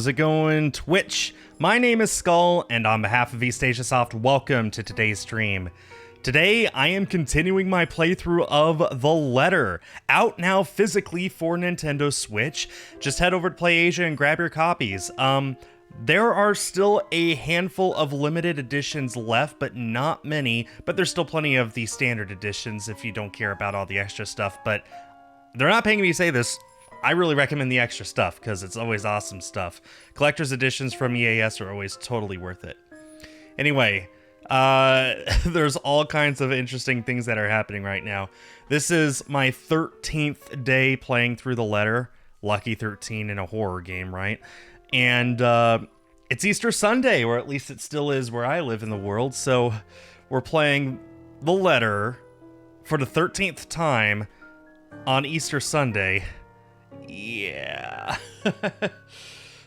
How's it going, Twitch? My name is Skull, and on behalf of East Asia Soft, welcome to today's stream. Today, I am continuing my playthrough of The Letter, out now physically for Nintendo Switch. Just head over to PlayAsia and grab your copies. There are still a handful of limited editions left, but not many. But there's still plenty of the standard editions if you don't care about all the extra stuff. But they're not paying me to say this. I really recommend the extra stuff because it's always awesome stuff. Collector's editions from EAS are always totally worth it. Anyway, there's all kinds of interesting things that are happening right now. This is my 13th day playing through The Letter. Lucky 13 in a horror game, right? And it's Easter Sunday, or at least it still is where I live in the world. So we're playing The Letter for the 13th time on Easter Sunday. Yeah.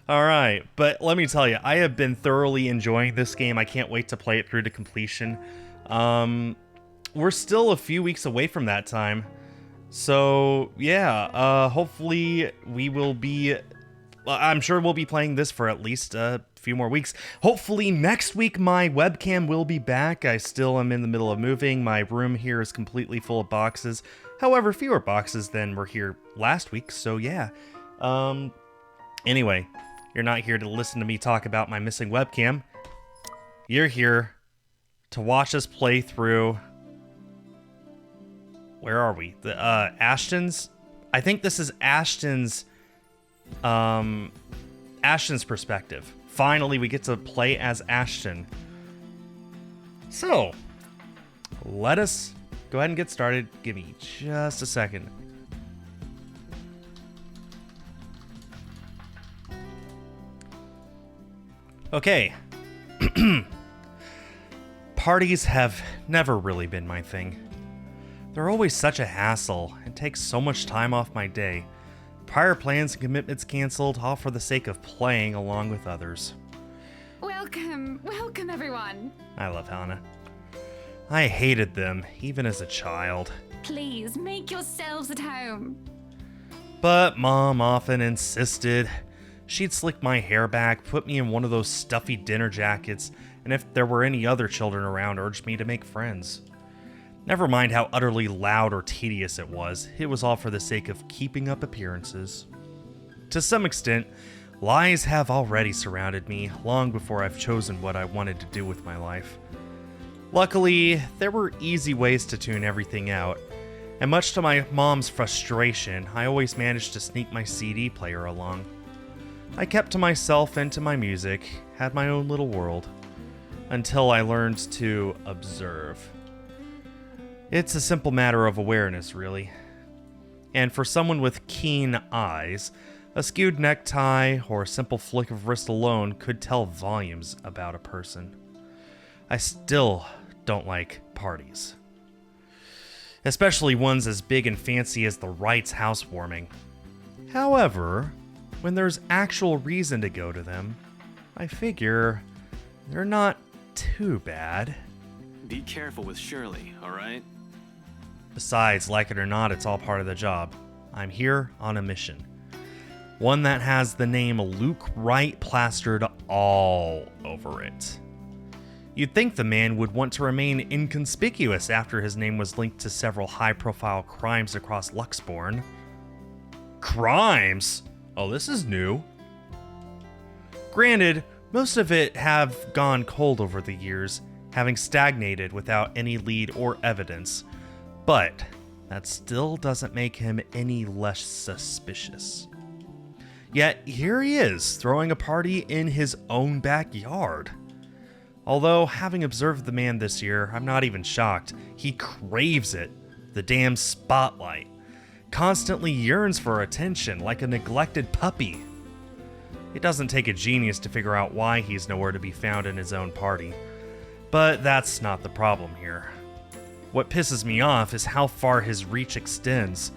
All right, but let me tell you, I have been thoroughly enjoying this game. I can't wait to play it through to completion. We're still a few weeks away from that time. So, yeah, hopefully we will be... I'm sure we'll be playing this for at least a few more weeks. Hopefully next week my webcam will be back. I still am in the middle of moving. My room here is completely full of boxes. However, fewer boxes than were here last week, so yeah. Anyway, you're not here to listen to me talk about my missing webcam. You're here to watch us play through... Where are we? The Ashton's? I think this is Ashton's perspective. Finally, we get to play as Ashton. So, let us go ahead and get started. Give me just a second. Okay. Parties have never really been my thing. They're always such a hassle and take so much time off my day. Prior plans and commitments canceled, all for the sake of playing along with others. Welcome everyone. I love Hannah. I hated them, even as a child. Please, make yourselves at home. But Mom often insisted. She'd slick my hair back, put me in one of those stuffy dinner jackets, and if there were any other children around, urged me to make friends. Never mind how utterly loud or tedious it was all for the sake of keeping up appearances. To some extent, lies have already surrounded me, long before I've chosen what I wanted to do with my life. Luckily, there were easy ways to tune everything out, and much to my mom's frustration, I always managed to sneak my CD player along. I kept to myself and to my music, had my own little world, until I learned to observe. It's a simple matter of awareness, really. And for someone with keen eyes, a skewed necktie or a simple flick of wrist alone could tell volumes about a person. I still don't like parties. Especially ones as big and fancy as the Wrights' housewarming. However, when there's actual reason to go to them, I figure they're not too bad. Be careful with Shirley, alright? Besides, like it or not, it's all part of the job. I'm here on a mission. One that has the name Luke Wright plastered all over it. You'd think the man would want to remain inconspicuous after his name was linked to several high-profile crimes across Luxbourne. Crimes? Oh, this is new. Granted, most of it have gone cold over the years, having stagnated without any lead or evidence. But that still doesn't make him any less suspicious. Yet here he is, throwing a party in his own backyard. Although, having observed the man this year, I'm not even shocked. He craves it, the damn spotlight. Constantly yearns for attention like a neglected puppy. It doesn't take a genius to figure out why he's nowhere to be found in his own party. But that's not the problem here. What pisses me off is how far his reach extends,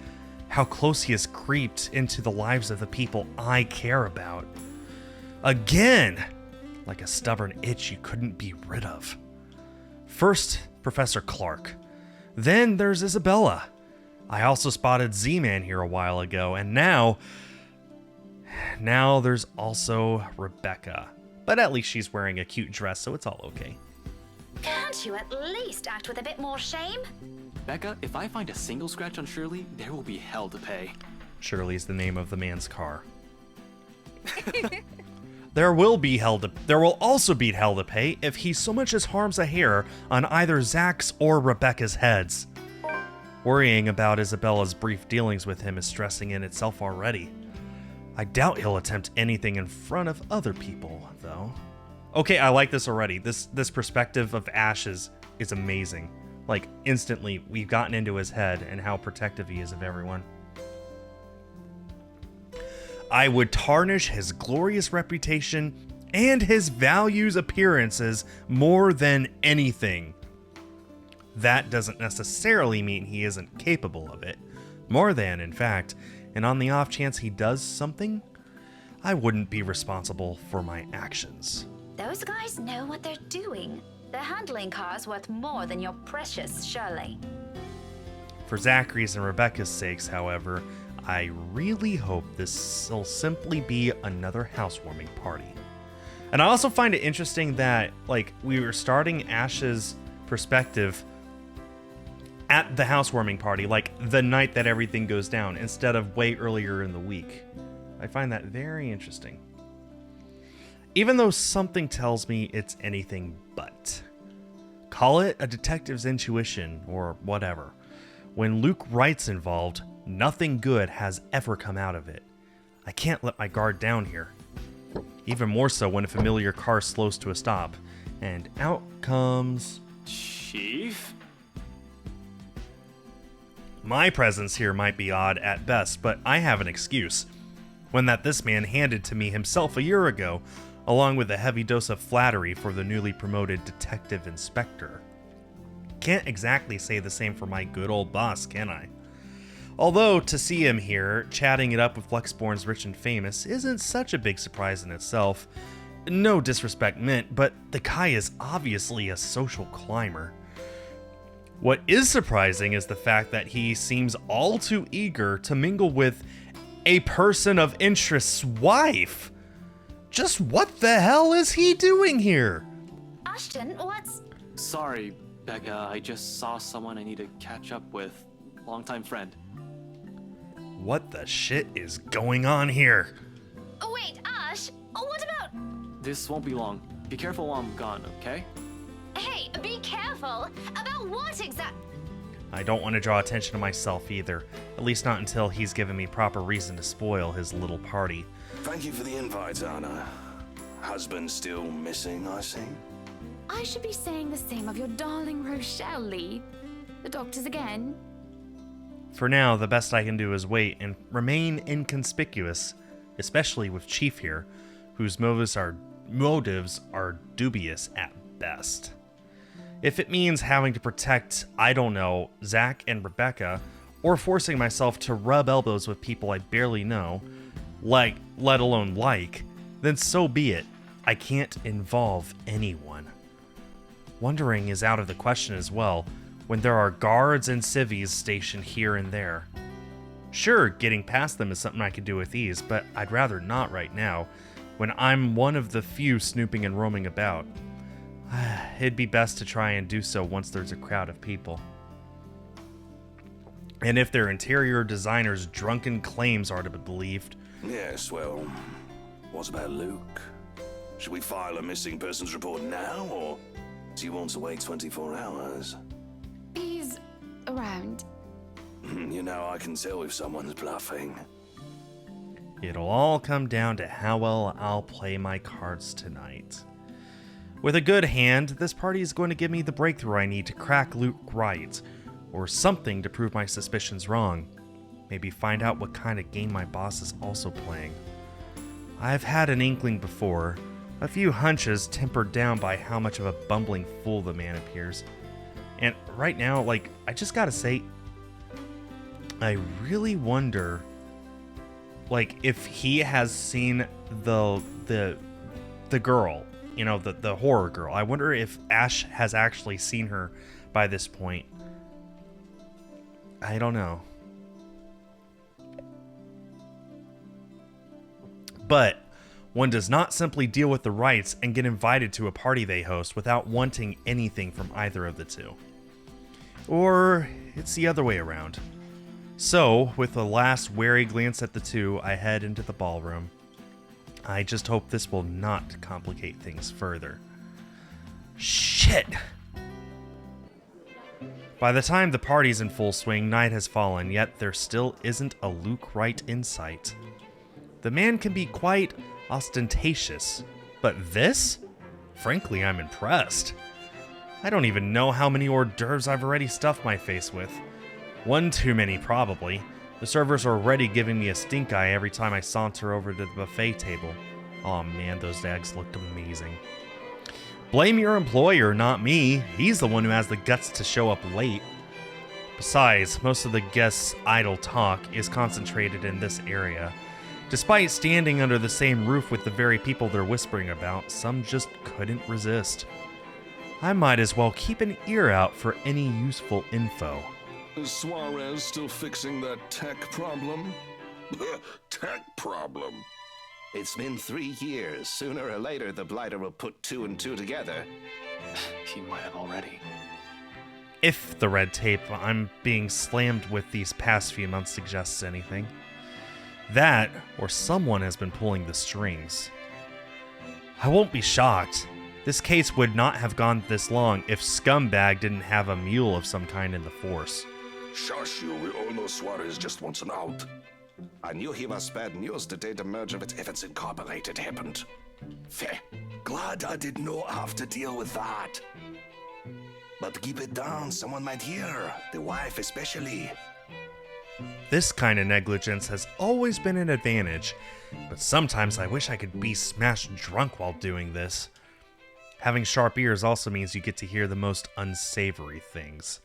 how close he has creeped into the lives of the people I care about. Again! Like a stubborn itch you couldn't be rid of. First, Professor Clark. Then there's Isabella. I also spotted Z-Man here a while ago, and now... Now there's also Rebecca. But at least she's wearing a cute dress, so it's all okay. Can't you at least act with a bit more shame? Becca, if I find a single scratch on Shirley, there will be hell to pay. Shirley's the name of the man's car. There will also be hell to pay if he so much as harms a hair on either Zach's or Rebecca's heads. Worrying about Isabella's brief dealings with him is stressing in itself already. I doubt he'll attempt anything in front of other people, though. Okay, I like this already. This perspective of Ash is amazing. Like, instantly, we've gotten into his head and how protective he is of everyone. I would tarnish his glorious reputation and his values appearances more than anything. That doesn't necessarily mean he isn't capable of it. More than, in fact, and on the off chance he does something, I wouldn't be responsible for my actions. Those guys know what they're doing. They're handling cars worth more than your precious Shirley. For Zachary's and Rebecca's sakes, however, I really hope this will simply be another housewarming party. And I also find it interesting that, like, we were starting Ash's perspective at the housewarming party, like the night that everything goes down, instead of way earlier in the week. I find that very interesting. Even though something tells me it's anything but. Call it a detective's intuition or whatever. When Luke Wright's involved, nothing good has ever come out of it. I can't let my guard down here. Even more so when a familiar car slows to a stop. And out comes... Chief? My presence here might be odd at best, but I have an excuse. One that this man handed to me himself a year ago, along with a heavy dose of flattery for the newly promoted detective inspector. Can't exactly say the same for my good old boss, can I? Although, to see him here, chatting it up with Luxborn's Rich and Famous isn't such a big surprise in itself. No disrespect meant, but the guy is obviously a social climber. What is surprising is the fact that he seems all too eager to mingle with a person of interest's wife. Just what the hell is he doing here? Ashton, what's... Sorry, Becca, I just saw someone I need to catch up with. Longtime friend. What the shit is going on here? Oh, wait, Ash, what about... This won't be long. Be careful while I'm gone, okay? Hey, be careful. About what exactly? I don't want to draw attention to myself either. At least not until he's given me proper reason to spoil his little party. Thank you for the invite, Anna. Husband still missing, I see. I should be saying the same of your darling Rochelle, Lee. The doctors again? For now, the best I can do is wait and remain inconspicuous, especially with Chief here, whose motives are dubious at best. If it means having to protect, I don't know, Zach and Rebecca, or forcing myself to rub elbows with people I barely know, let alone like, then so be it. I can't involve anyone. Wondering is out of the question as well, when there are guards and civvies stationed here and there. Sure, getting past them is something I could do with ease, but I'd rather not right now, when I'm one of the few snooping and roaming about. It'd be best to try and do so once there's a crowd of people. And if their interior designers' drunken claims are to be believed. Yes, well, what about Luke? Should we file a missing persons report now, or do you want to wait 24 hours? He's around. You know, I can tell if someone's bluffing. It'll all come down to how well I'll play my cards tonight. With a good hand, this party is going to give me the breakthrough I need to crack Luke Wright, or something to prove my suspicions wrong. Maybe find out what kind of game my boss is also playing. I've had an inkling before, a few hunches tempered down by how much of a bumbling fool the man appears. And right now, I just gotta say, I really wonder, if he has seen the girl, the horror girl. I wonder if Ash has actually seen her by this point. I don't know. But one does not simply deal with the rites and get invited to a party they host without wanting anything from either of the two. Or it's the other way around. So, with a last wary glance at the two, I head into the ballroom. I just hope this will not complicate things further. Shit! By the time the party's in full swing, night has fallen, yet there still isn't a Luke Wright in sight. The man can be quite ostentatious, but this? Frankly, I'm impressed. I don't even know how many hors d'oeuvres I've already stuffed my face with. One too many, probably. The servers are already giving me a stink eye every time I saunter over to the buffet table. Aw man, those eggs looked amazing. Blame your employer, not me. He's the one who has the guts to show up late. Besides, most of the guests' idle talk is concentrated in this area. Despite standing under the same roof with the very people they're whispering about, some just couldn't resist. I might as well keep an ear out for any useful info. Is Suarez still fixing that tech problem? Tech problem? It's been 3 years. Sooner or later, the Blighter will put 2 and 2 together. He might have already. If the red tape I'm being slammed with these past few months suggests anything. That, or someone has been pulling the strings. I won't be shocked. This case would not have gone this long if Scumbag didn't have a mule of some kind in the force. Shush you, we all know Suarez just wants an out. I knew he was bad news the day the merger with Evans Incorporated happened. Fair. Glad I did not have to deal with that. But keep it down, someone might hear. The wife especially. This kind of negligence has always been an advantage, but sometimes I wish I could be smashed drunk while doing this. Having sharp ears also means you get to hear the most unsavory things.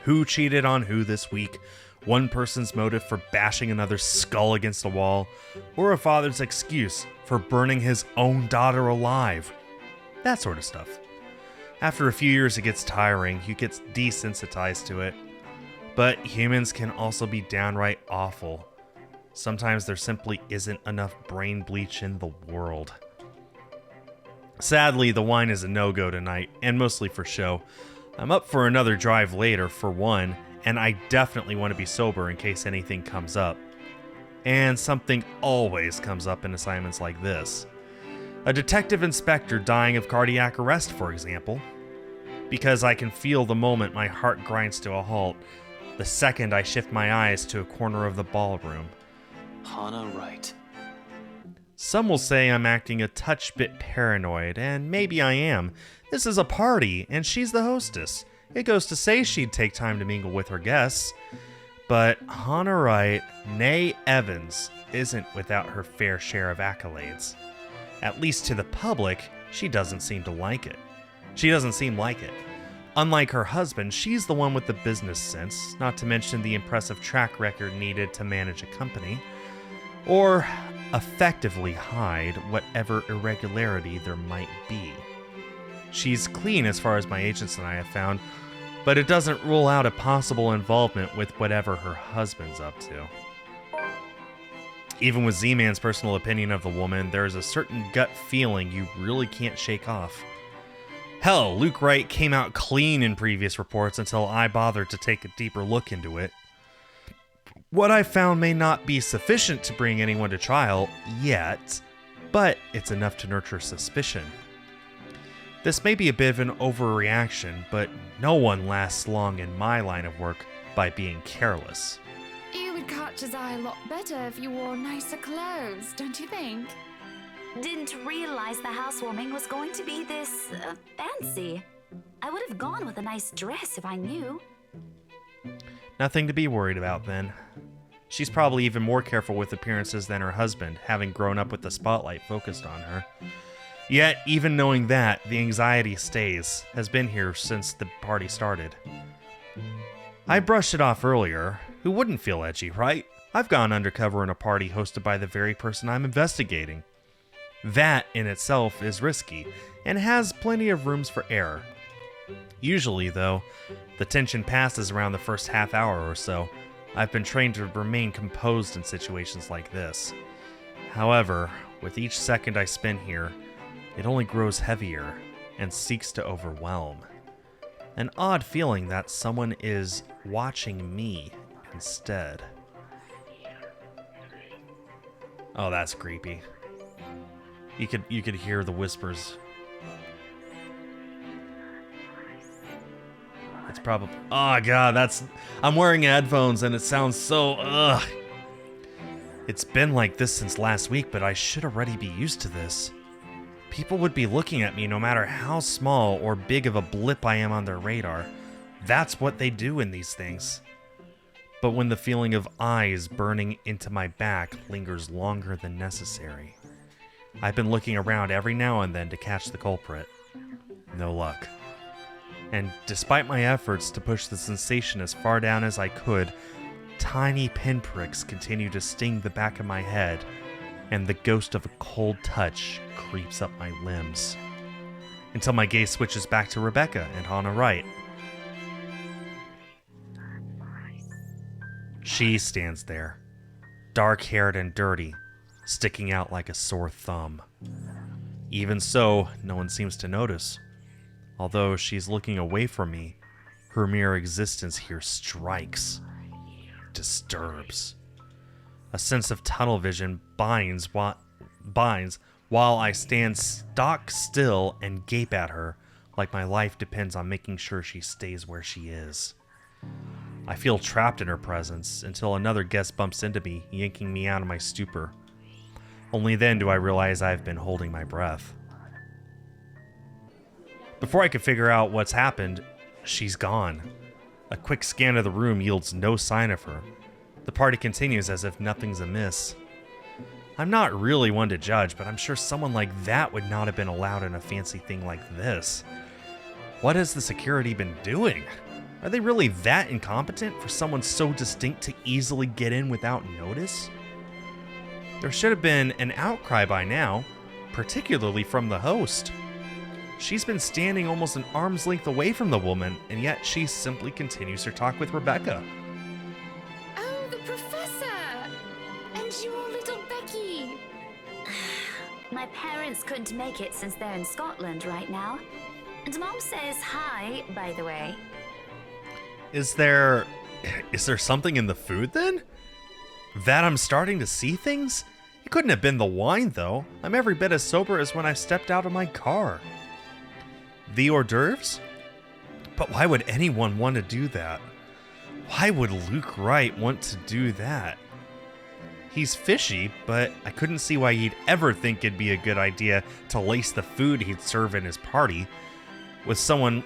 Who cheated on who this week, one person's motive for bashing another's skull against a wall, or a father's excuse for burning his own daughter alive. That sort of stuff. After a few years it gets tiring, you get desensitized to it. But humans can also be downright awful. Sometimes there simply isn't enough brain bleach in the world. Sadly, the wine is a no-go tonight, and mostly for show. I'm up for another drive later, for one, and I definitely want to be sober in case anything comes up. And something always comes up in assignments like this. A detective inspector dying of cardiac arrest, for example. Because I can feel the moment my heart grinds to a halt, the second I shift my eyes to a corner of the ballroom. Hannah Wright. Some will say I'm acting a touch bit paranoid, and maybe I am. This is a party, and she's the hostess. It goes to say she'd take time to mingle with her guests. But Hannah Wright, née Evans, isn't without her fair share of accolades. At least to the public, she doesn't seem like it. Unlike her husband, she's the one with the business sense, not to mention the impressive track record needed to manage a company, or effectively hide whatever irregularity there might be. She's clean as far as my agents and I have found, but it doesn't rule out a possible involvement with whatever her husband's up to. Even with Z-Man's personal opinion of the woman, there's a certain gut feeling you really can't shake off. Hell, Luke Wright came out clean in previous reports until I bothered to take a deeper look into it. What I found may not be sufficient to bring anyone to trial yet, but it's enough to nurture suspicion. This may be a bit of an overreaction, but no one lasts long in my line of work by being careless. You would catch his eye a lot better if you wore nicer clothes, don't you think? Didn't realize the housewarming was going to be this fancy. I would have gone with a nice dress if I knew. Nothing to be worried about then. She's probably even more careful with appearances than her husband, having grown up with the spotlight focused on her. Yet, even knowing that, the anxiety stays, has been here since the party started. I brushed it off earlier. Who wouldn't feel edgy, right? I've gone undercover in a party hosted by the very person I'm investigating. That, in itself, is risky, and has plenty of rooms for error. Usually, though, the tension passes around the first half hour or so. I've been trained to remain composed in situations like this. However, with each second I spend here, it only grows heavier and seeks to overwhelm. An odd feeling that someone is watching me instead. Oh, that's creepy. You could hear the whispers. It's probably... Oh god, I'm wearing headphones and it sounds so... Ugh. It's been like this since last week, but I should already be used to this. People would be looking at me no matter how small or big of a blip I am on their radar. That's what they do in these things. But when the feeling of eyes burning into my back lingers longer than necessary, I've been looking around every now and then to catch the culprit. No luck. And despite my efforts to push the sensation as far down as I could, tiny pinpricks continue to sting the back of my head, and the ghost of a cold touch creeps up my limbs. Until my gaze switches back to Rebecca and Hannah Wright. She stands there, dark-haired and dirty, sticking out like a sore thumb. Even so, no one seems to notice. Although she's looking away from me, her mere existence here strikes, disturbs. A sense of tunnel vision binds while I stand stock still and gape at her like my life depends on making sure she stays where she is. I feel trapped in her presence until another guest bumps into me, yanking me out of my stupor. Only then do I realize I've been holding my breath. Before I can figure out what's happened, she's gone. A quick scan of the room yields no sign of her. The party continues as if nothing's amiss. I'm not really one to judge, but I'm sure someone like that would not have been allowed in a fancy thing like this. What has the security been doing? Are they really that incompetent for someone so distinct to easily get in without notice? There should have been an outcry by now, particularly from the host. She's been standing almost an arm's length away from the woman, and yet she simply continues her talk with Rebecca. Oh, the professor! And your little Becky! My parents couldn't make it since they're in Scotland right now. And Mom says hi, by the way. Is there something in the food then? That I'm starting to see things? It couldn't have been the wine though. I'm every bit as sober as when I stepped out of my car. The hors d'oeuvres? But why would anyone want to do that? Why would Luke Wright want to do that? He's fishy, but I couldn't see why he'd ever think it'd be a good idea to lace the food he'd serve in his party with someone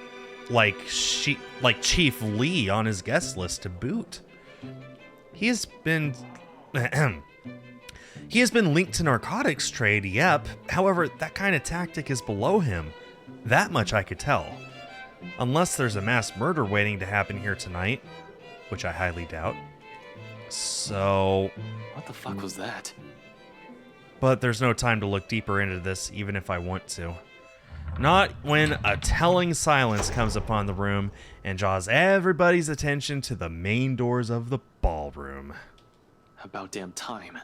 like Chief Lee on his guest list to boot. He has been linked to narcotics trade, yep. However, that kind of tactic is below him. That much I could tell. Unless there's a mass murder waiting to happen here tonight, which I highly doubt. So... What the fuck was that? But there's no time to look deeper into this, even if I want to. Not when a telling silence comes upon the room and draws everybody's attention to the main doors of the ballroom. About damn time.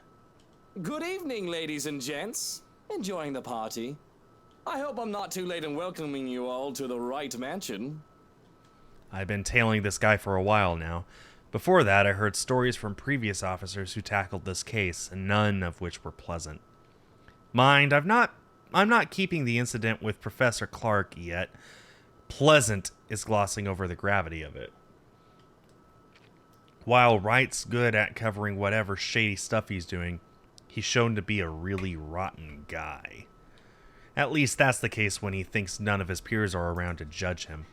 Good evening, ladies and gents. Enjoying the party? I hope I'm not too late in welcoming you all to the Wright Mansion. I've been tailing this guy for a while now. Before that, I heard stories from previous officers who tackled this case, none of which were pleasant. Mind, I'm not keeping the incident with Professor Clark yet. Pleasant is glossing over the gravity of it. While Wright's good at covering whatever shady stuff he's doing, he's shown to be a really rotten guy. At least that's the case when he thinks none of his peers are around to judge him.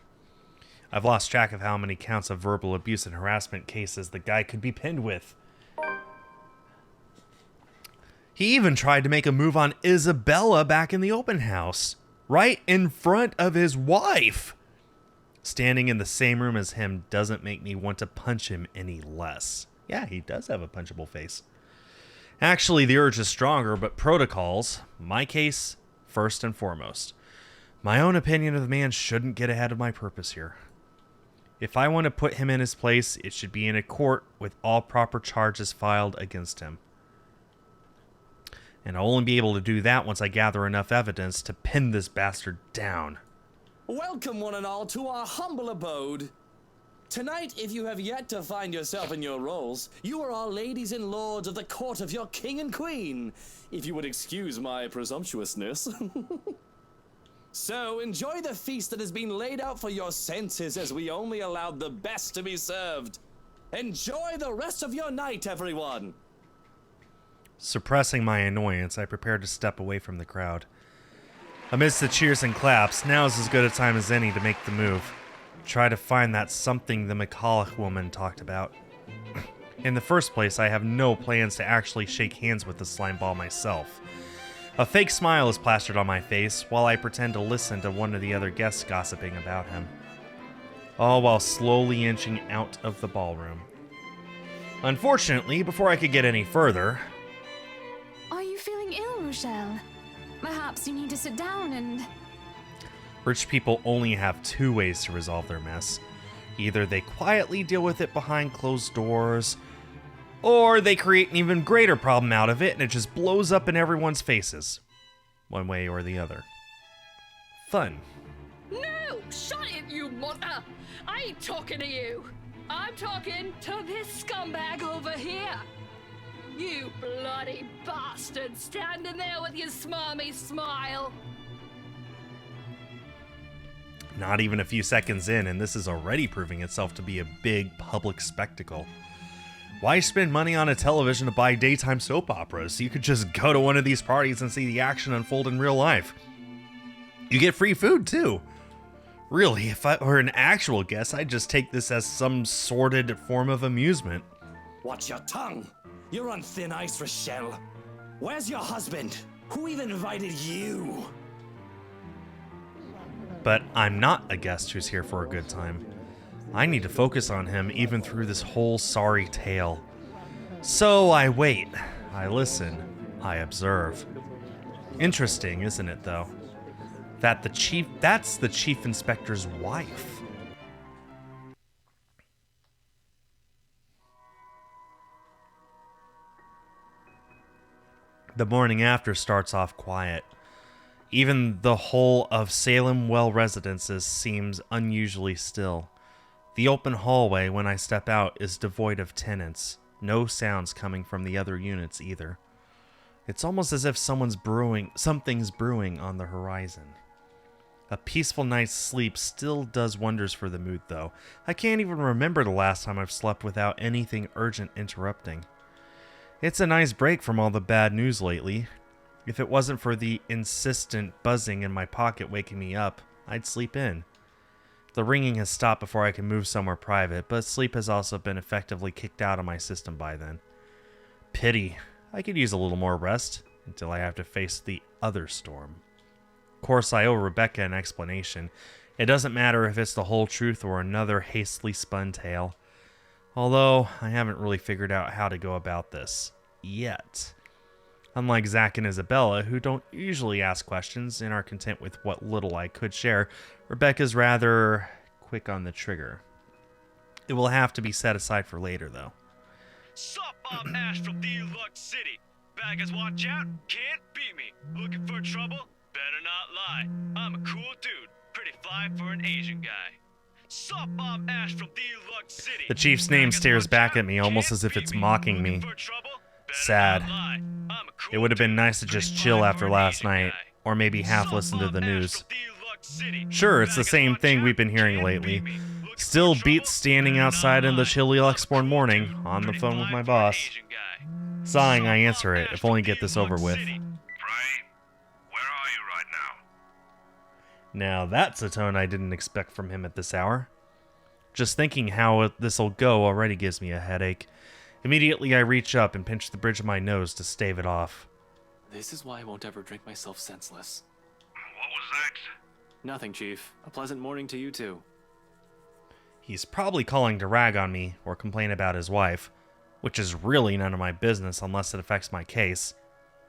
I've lost track of how many counts of verbal abuse and harassment cases the guy could be pinned with. He even tried to make a move on Isabella back in the open house, right in front of his wife. Standing in the same room as him doesn't make me want to punch him any less. Yeah, he does have a punchable face. Actually, the urge is stronger, but protocols, my case, first and foremost. My own opinion of the man shouldn't get ahead of my purpose here. If I want to put him in his place, it should be in a court with all proper charges filed against him. And I'll only be able to do that once I gather enough evidence to pin this bastard down. Welcome, one and all, to our humble abode. Tonight, if you have yet to find yourself in your roles, you are our ladies and lords of the court of your king and queen, if you would excuse my presumptuousness. So, enjoy the feast that has been laid out for your senses, as we only allowed the best to be served. Enjoy the rest of your night, everyone! Suppressing my annoyance, I prepare to step away from the crowd. Amidst the cheers and claps, now is as good a time as any to make the move. Try to find that something the McCulloch woman talked about. In the first place, I have no plans to actually shake hands with the slime ball myself. A fake smile is plastered on my face while I pretend to listen to one of the other guests gossiping about him. All while slowly inching out of the ballroom. Unfortunately, before I could get any further... Are you feeling ill, Rochelle? Perhaps you need to sit down and... Rich people only have two ways to resolve their mess. Either they quietly deal with it behind closed doors, or they create an even greater problem out of it and it just blows up in everyone's faces. One way or the other. Fun. No! Shut it, you mutter! I ain't talking to you! I'm talking to this scumbag over here! You bloody bastard standing there with your smarmy smile! Not even a few seconds in, and this is already proving itself to be a big public spectacle. Why spend money on a television to buy daytime soap operas? You could just go to one of these parties and see the action unfold in real life. You get free food, too. Really, if I were an actual guest, I'd just take this as some sordid form of amusement. Watch your tongue! You're on thin ice, Rochelle. Where's your husband? Who even invited you? But I'm not a guest who's here for a good time. I need to focus on him even through this whole sorry tale. So I wait, I listen, I observe. Interesting, isn't it, though? That's the chief inspector's wife. The morning after starts off quiet. Even the whole of Salem Well Residences seems unusually still. The open hallway when I step out is devoid of tenants. No sounds coming from the other units either. It's almost as if something's brewing on the horizon. A peaceful night's sleep still does wonders for the mood, though. I can't even remember the last time I've slept without anything urgent interrupting. It's a nice break from all the bad news lately. If it wasn't for the insistent buzzing in my pocket waking me up, I'd sleep in. The ringing has stopped before I can move somewhere private, but sleep has also been effectively kicked out of my system by then. Pity. I could use a little more rest until I have to face the other storm. Of course, I owe Rebecca an explanation. It doesn't matter if it's the whole truth or another hastily spun tale. Although, I haven't really figured out how to go about this. Yet. Unlike Zach and Isabella, who don't usually ask questions and are content with what little I could share, Rebecca's rather quick on the trigger. It will have to be set aside for later, though. Sup, I'm Ash from Deluxe City. Baggers watch out, can't beat me. Looking for trouble? Better not lie. I'm a cool dude, pretty fly for an Asian guy. Sup, I'm Ash from Deluxe City. The chief's name stares back at me almost as if it's mocking me. Sad. It would have been nice to just chill after last night, or maybe half listen to the news. Sure, it's the same thing we've been hearing lately. Still beats standing outside in the chilly Luxborn morning, on the phone with my boss. Sighing, I answer it, if only get this over with. Right? Where are you right now? Now that's a tone I didn't expect from him at this hour. Just thinking how this'll go already gives me a headache. Immediately I reach up and pinch the bridge of my nose to stave it off. This is why I won't ever drink myself senseless. What was that? Nothing, Chief. A pleasant morning to you too. He's probably calling to rag on me or complain about his wife, which is really none of my business unless it affects my case.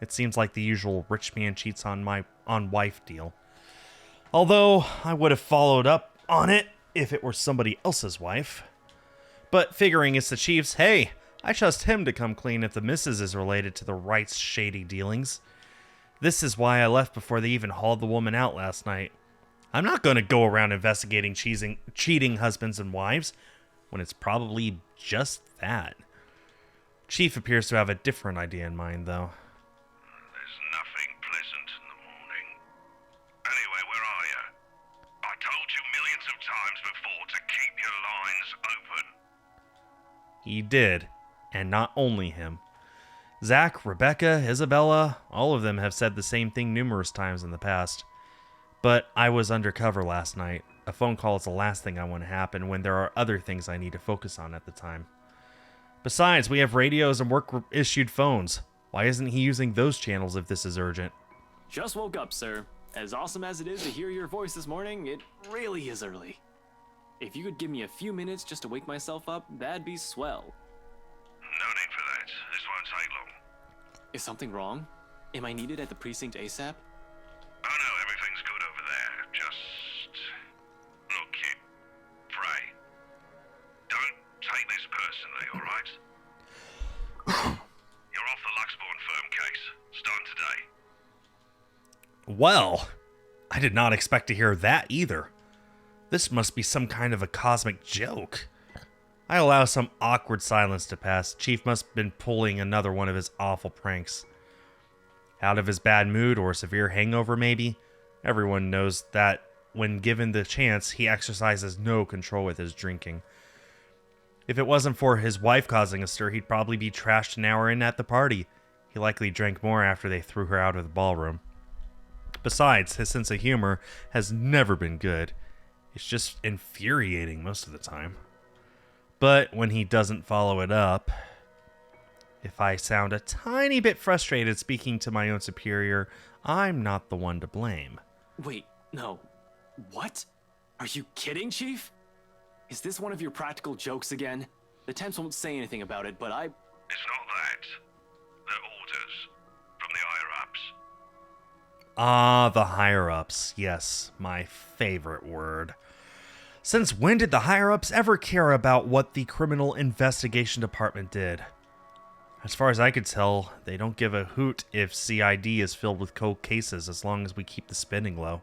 It seems like the usual rich man cheats on wife deal. Although I would have followed up on it if it were somebody else's wife. But figuring it's the chief's, hey, I trust him to come clean if the missus is related to the Wright's shady dealings. This is why I left before they even hauled the woman out last night. I'm not going to go around investigating cheating husbands and wives when it's probably just that. Chief appears to have a different idea in mind, though. There's nothing pleasant in the morning. Anyway, where are you? I told you millions of times before to keep your lines open. He did, and not only him. Zach, Rebecca, Isabella, all of them have said the same thing numerous times in the past. But I was undercover last night. A phone call is the last thing I want to happen when there are other things I need to focus on at the time. Besides, we have radios and work-issued phones. Why isn't he using those channels if this is urgent? Just woke up, sir. As awesome as it is to hear your voice this morning, it really is early. If you could give me a few minutes just to wake myself up, that'd be swell. No need for that. This won't take long. Is something wrong? Am I needed at the precinct ASAP? Oh no, everything's good over there. Just... Look, kid. Pray. Don't take this personally, alright? You're off the Luxbourne firm case. Starting today. Well, I did not expect to hear that either. This must be some kind of a cosmic joke. I allow some awkward silence to pass. Chief must have been pulling another one of his awful pranks. Out of his bad mood or severe hangover, maybe? Everyone knows that when given the chance, he exercises no control with his drinking. If it wasn't for his wife causing a stir, he'd probably be trashed an hour in at the party. He likely drank more after they threw her out of the ballroom. Besides, his sense of humor has never been good. It's just infuriating most of the time. But when he doesn't follow it up, if I sound a tiny bit frustrated speaking to my own superior, I'm not the one to blame. Wait, no. What? Are you kidding, Chief? Is this one of your practical jokes again? The Temps won't say anything about it, but It's not that. They're orders. From the higher-ups. Ah, the higher-ups. Yes, my favorite word. Since when did the higher-ups ever care about what the Criminal Investigation Department did? As far as I could tell, they don't give a hoot if CID is filled with cold cases as long as we keep the spending low.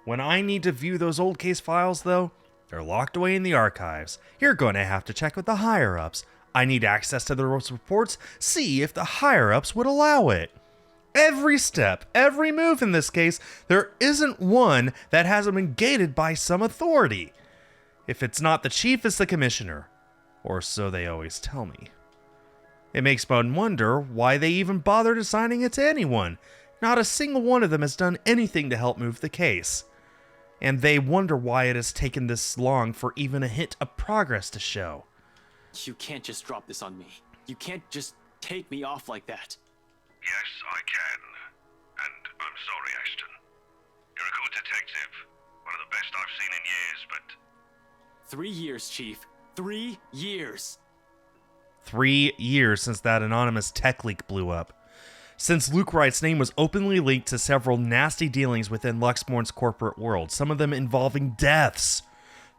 When I need to view those old case files, though, they're locked away in the archives. You're going to have to check with the higher-ups. I need access to those reports, see if the higher-ups would allow it. Every step, every move in this case, there isn't one that hasn't been gated by some authority. If it's not the chief, it's the commissioner. Or so they always tell me. It makes one wonder why they even bothered assigning it to anyone. Not a single one of them has done anything to help move the case. And they wonder why it has taken this long for even a hint of progress to show. you can't just drop this on me. You can't just take me off like that. Yes, I can. And I'm sorry, Ashton. You're a good detective. One of the best I've seen in years, but... 3 years, Chief. 3 years. 3 years since that anonymous tech leak blew up. Since Luke Wright's name was openly linked to several nasty dealings within Luxbourne's corporate world, some of them involving deaths.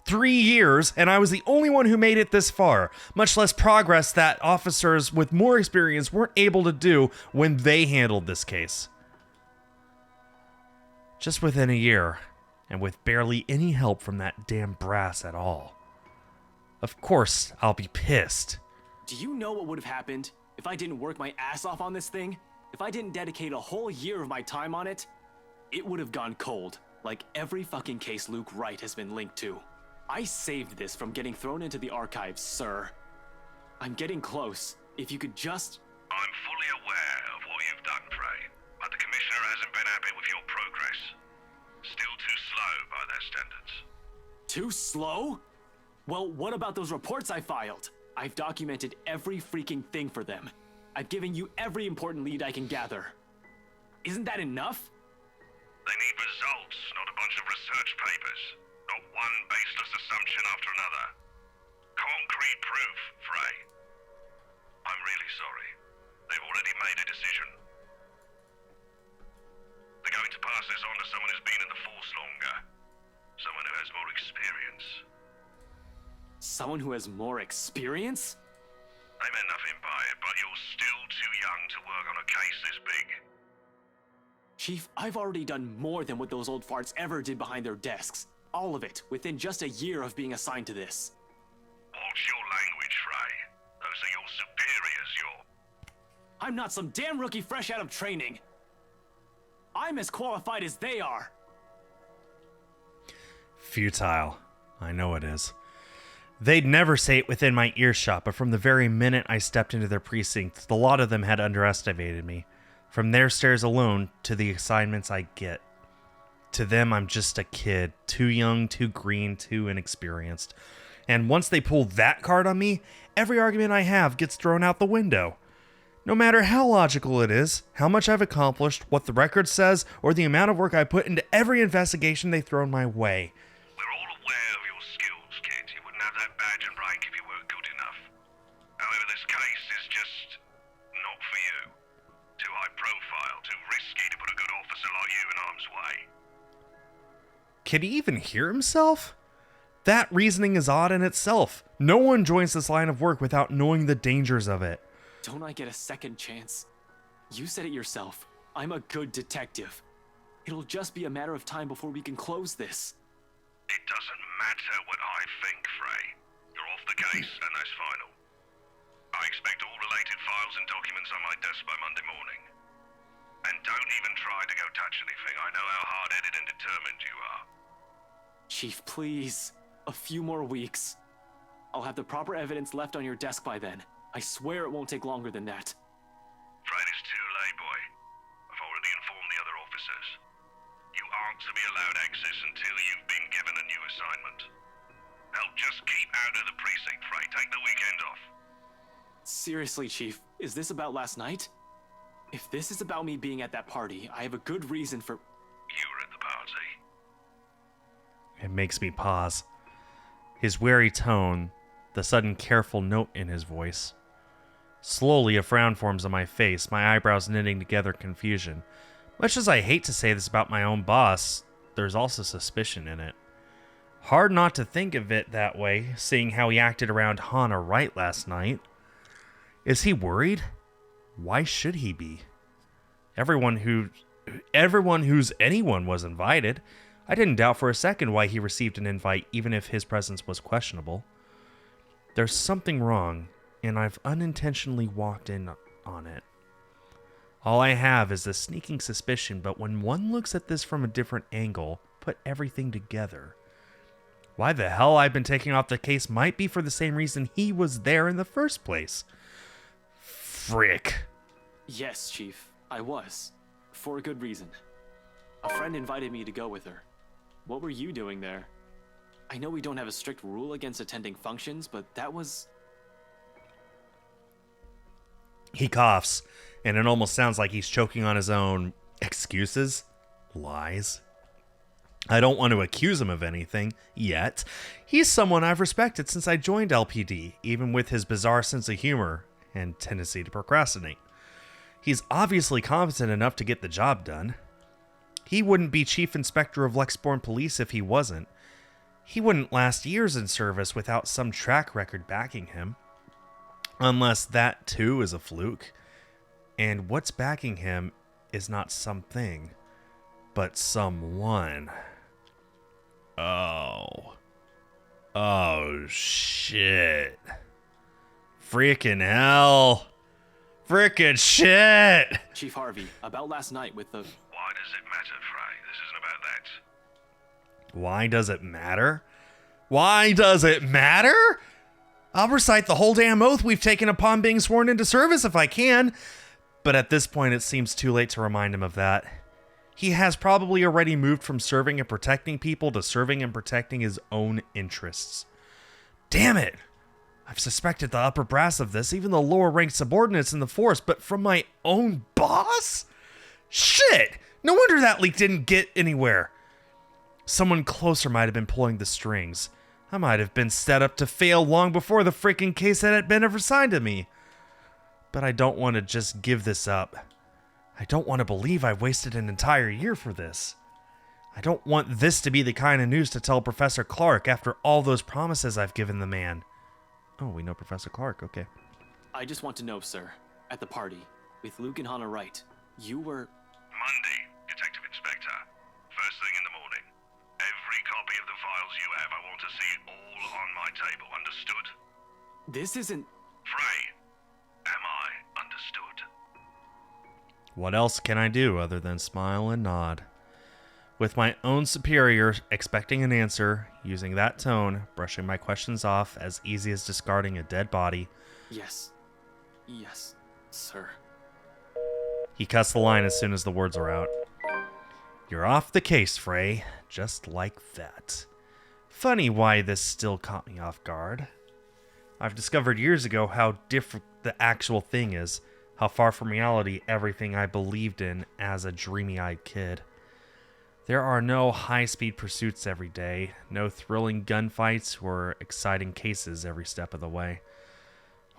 3 years, and I was the only one who made it this far, much less progress that officers with more experience weren't able to do when they handled this case. Just within a year, and with barely any help from that damn brass at all. Of course, I'll be pissed. Do you know what would have happened if I didn't work my ass off on this thing? If I didn't dedicate a whole year of my time on it? It would have gone cold, like every fucking case Luke Wright has been linked to. I saved this from getting thrown into the archives, sir. I'm getting close. If you could just... I'm fully aware of what you've done, Prey, but the Commissioner hasn't been happy with your progress. Still too slow by their standards. Too slow? Well, what about those reports I filed? I've documented every freaking thing for them. I've given you every important lead I can gather. Isn't that enough? They need results, not a bunch of research papers. Not one baseless assumption after another. Concrete proof, Frey. I'm really sorry. They've already made a decision. They're going to pass this on to someone who's been in the force longer. Someone who has more experience. Someone who has more experience? They may Chief, I've already done more than what those old farts ever did behind their desks. All of it, within just a year of being assigned to this. Watch your language, Frey. Those are your superiors, I'm not some damn rookie fresh out of training. I'm as qualified as they are. Futile. I know it is. They'd never say it within my earshot, but from the very minute I stepped into their precinct, the lot of them had underestimated me. From their stares alone to the assignments I get. To them, I'm just a kid, too young, too green, too inexperienced. And once they pull that card on me, every argument I have gets thrown out the window. No matter how logical it is, how much I've accomplished, what the record says, or the amount of work I put into every investigation they throw my way. We're all aware of your skills, kid. You wouldn't have that badge and rank if you weren't good enough. However, this case is just not for you. Too high profile, too risky to put a good officer like you in harm's way. Can he even hear himself? That reasoning is odd in itself. No one joins this line of work without knowing the dangers of it. Don't I get a second chance? You said it yourself. I'm a good detective. It'll just be a matter of time before we can close this. It doesn't matter what I think, Frey. You're off the case, and that's final. I expect all related files and documents on my desk by Monday morning. And don't even try to go touch anything. I know how hard-headed and determined you are. Chief, please. A few more weeks. I'll have the proper evidence left on your desk by then. I swear it won't take longer than that. Afraid it's too late, boy. I've already informed the other officers. You aren't to be allowed access until you've been given a new assignment. Hell, just keep out of the precinct, Frey. Take the weekend off. Seriously, Chief, is this about last night? If this is about me being at that party, I have a good reason for... You were at the party. It makes me pause. His wary tone, the sudden careful note in his voice. Slowly, a frown forms on my face, my eyebrows knitting together confusion. Much as I hate to say this about my own boss, there's also suspicion in it. Hard not to think of it that way, seeing how he acted around Hannah Wright last night. Is he worried? Why should he be? Everyone who's anyone was invited. I didn't doubt for a second why he received an invite, even if his presence was questionable. There's something wrong, and I've unintentionally walked in on it. All I have is a sneaking suspicion, but when one looks at this from a different angle, put everything together. Why the hell I've been taking off the case might be for the same reason he was there in the first place. Frick. Yes, Chief, I was. For a good reason. A friend invited me to go with her. What were you doing there? I know we don't have a strict rule against attending functions, but that was... He coughs, and it almost sounds like he's choking on his own excuses, lies. I don't want to accuse him of anything, yet. He's someone I've respected since I joined LPD, even with his bizarre sense of humor and tendency to procrastinate. He's obviously competent enough to get the job done. He wouldn't be Chief Inspector of Lexborn Police if he wasn't. He wouldn't last years in service without some track record backing him. Unless that, too, is a fluke. And what's backing him is not something, but someone. Oh, shit. Freaking hell. Frickin' shit! Chief Harvey, about last night with the... Why does it matter, Frey? This isn't about that. Why does it matter? Why does it matter? I'll recite the whole damn oath we've taken upon being sworn into service if I can. But at this point, it seems too late to remind him of that. He has probably already moved from serving and protecting people to serving and protecting his own interests. Damn it! I've suspected the upper brass of this, even the lower-ranked subordinates in the force, but from my own boss? Shit! No wonder that leak didn't get anywhere. Someone closer might have been pulling the strings. I might have been set up to fail long before the freaking case had been ever assigned to me. But I don't want to just give this up. I don't want to believe I wasted an entire year for this. I don't want this to be the kind of news to tell Professor Clark after all those promises I've given the man. Oh, we know Professor Clark, okay. I just want to know, sir, at the party, with Luke and Hannah Wright, you were... Monday. It's table, understood? This isn't... Frey, am I understood? What else can I do other than smile and nod? With my own superior expecting an answer, using that tone, brushing my questions off as easy as discarding a dead body. Yes. Yes, sir. He cuts the line as soon as the words are out. You're off the case, Frey. Just like that. Funny why this still caught me off guard. I've discovered years ago how different the actual thing is, how far from reality everything I believed in as a dreamy-eyed kid. There are no high-speed pursuits every day, no thrilling gunfights or exciting cases every step of the way.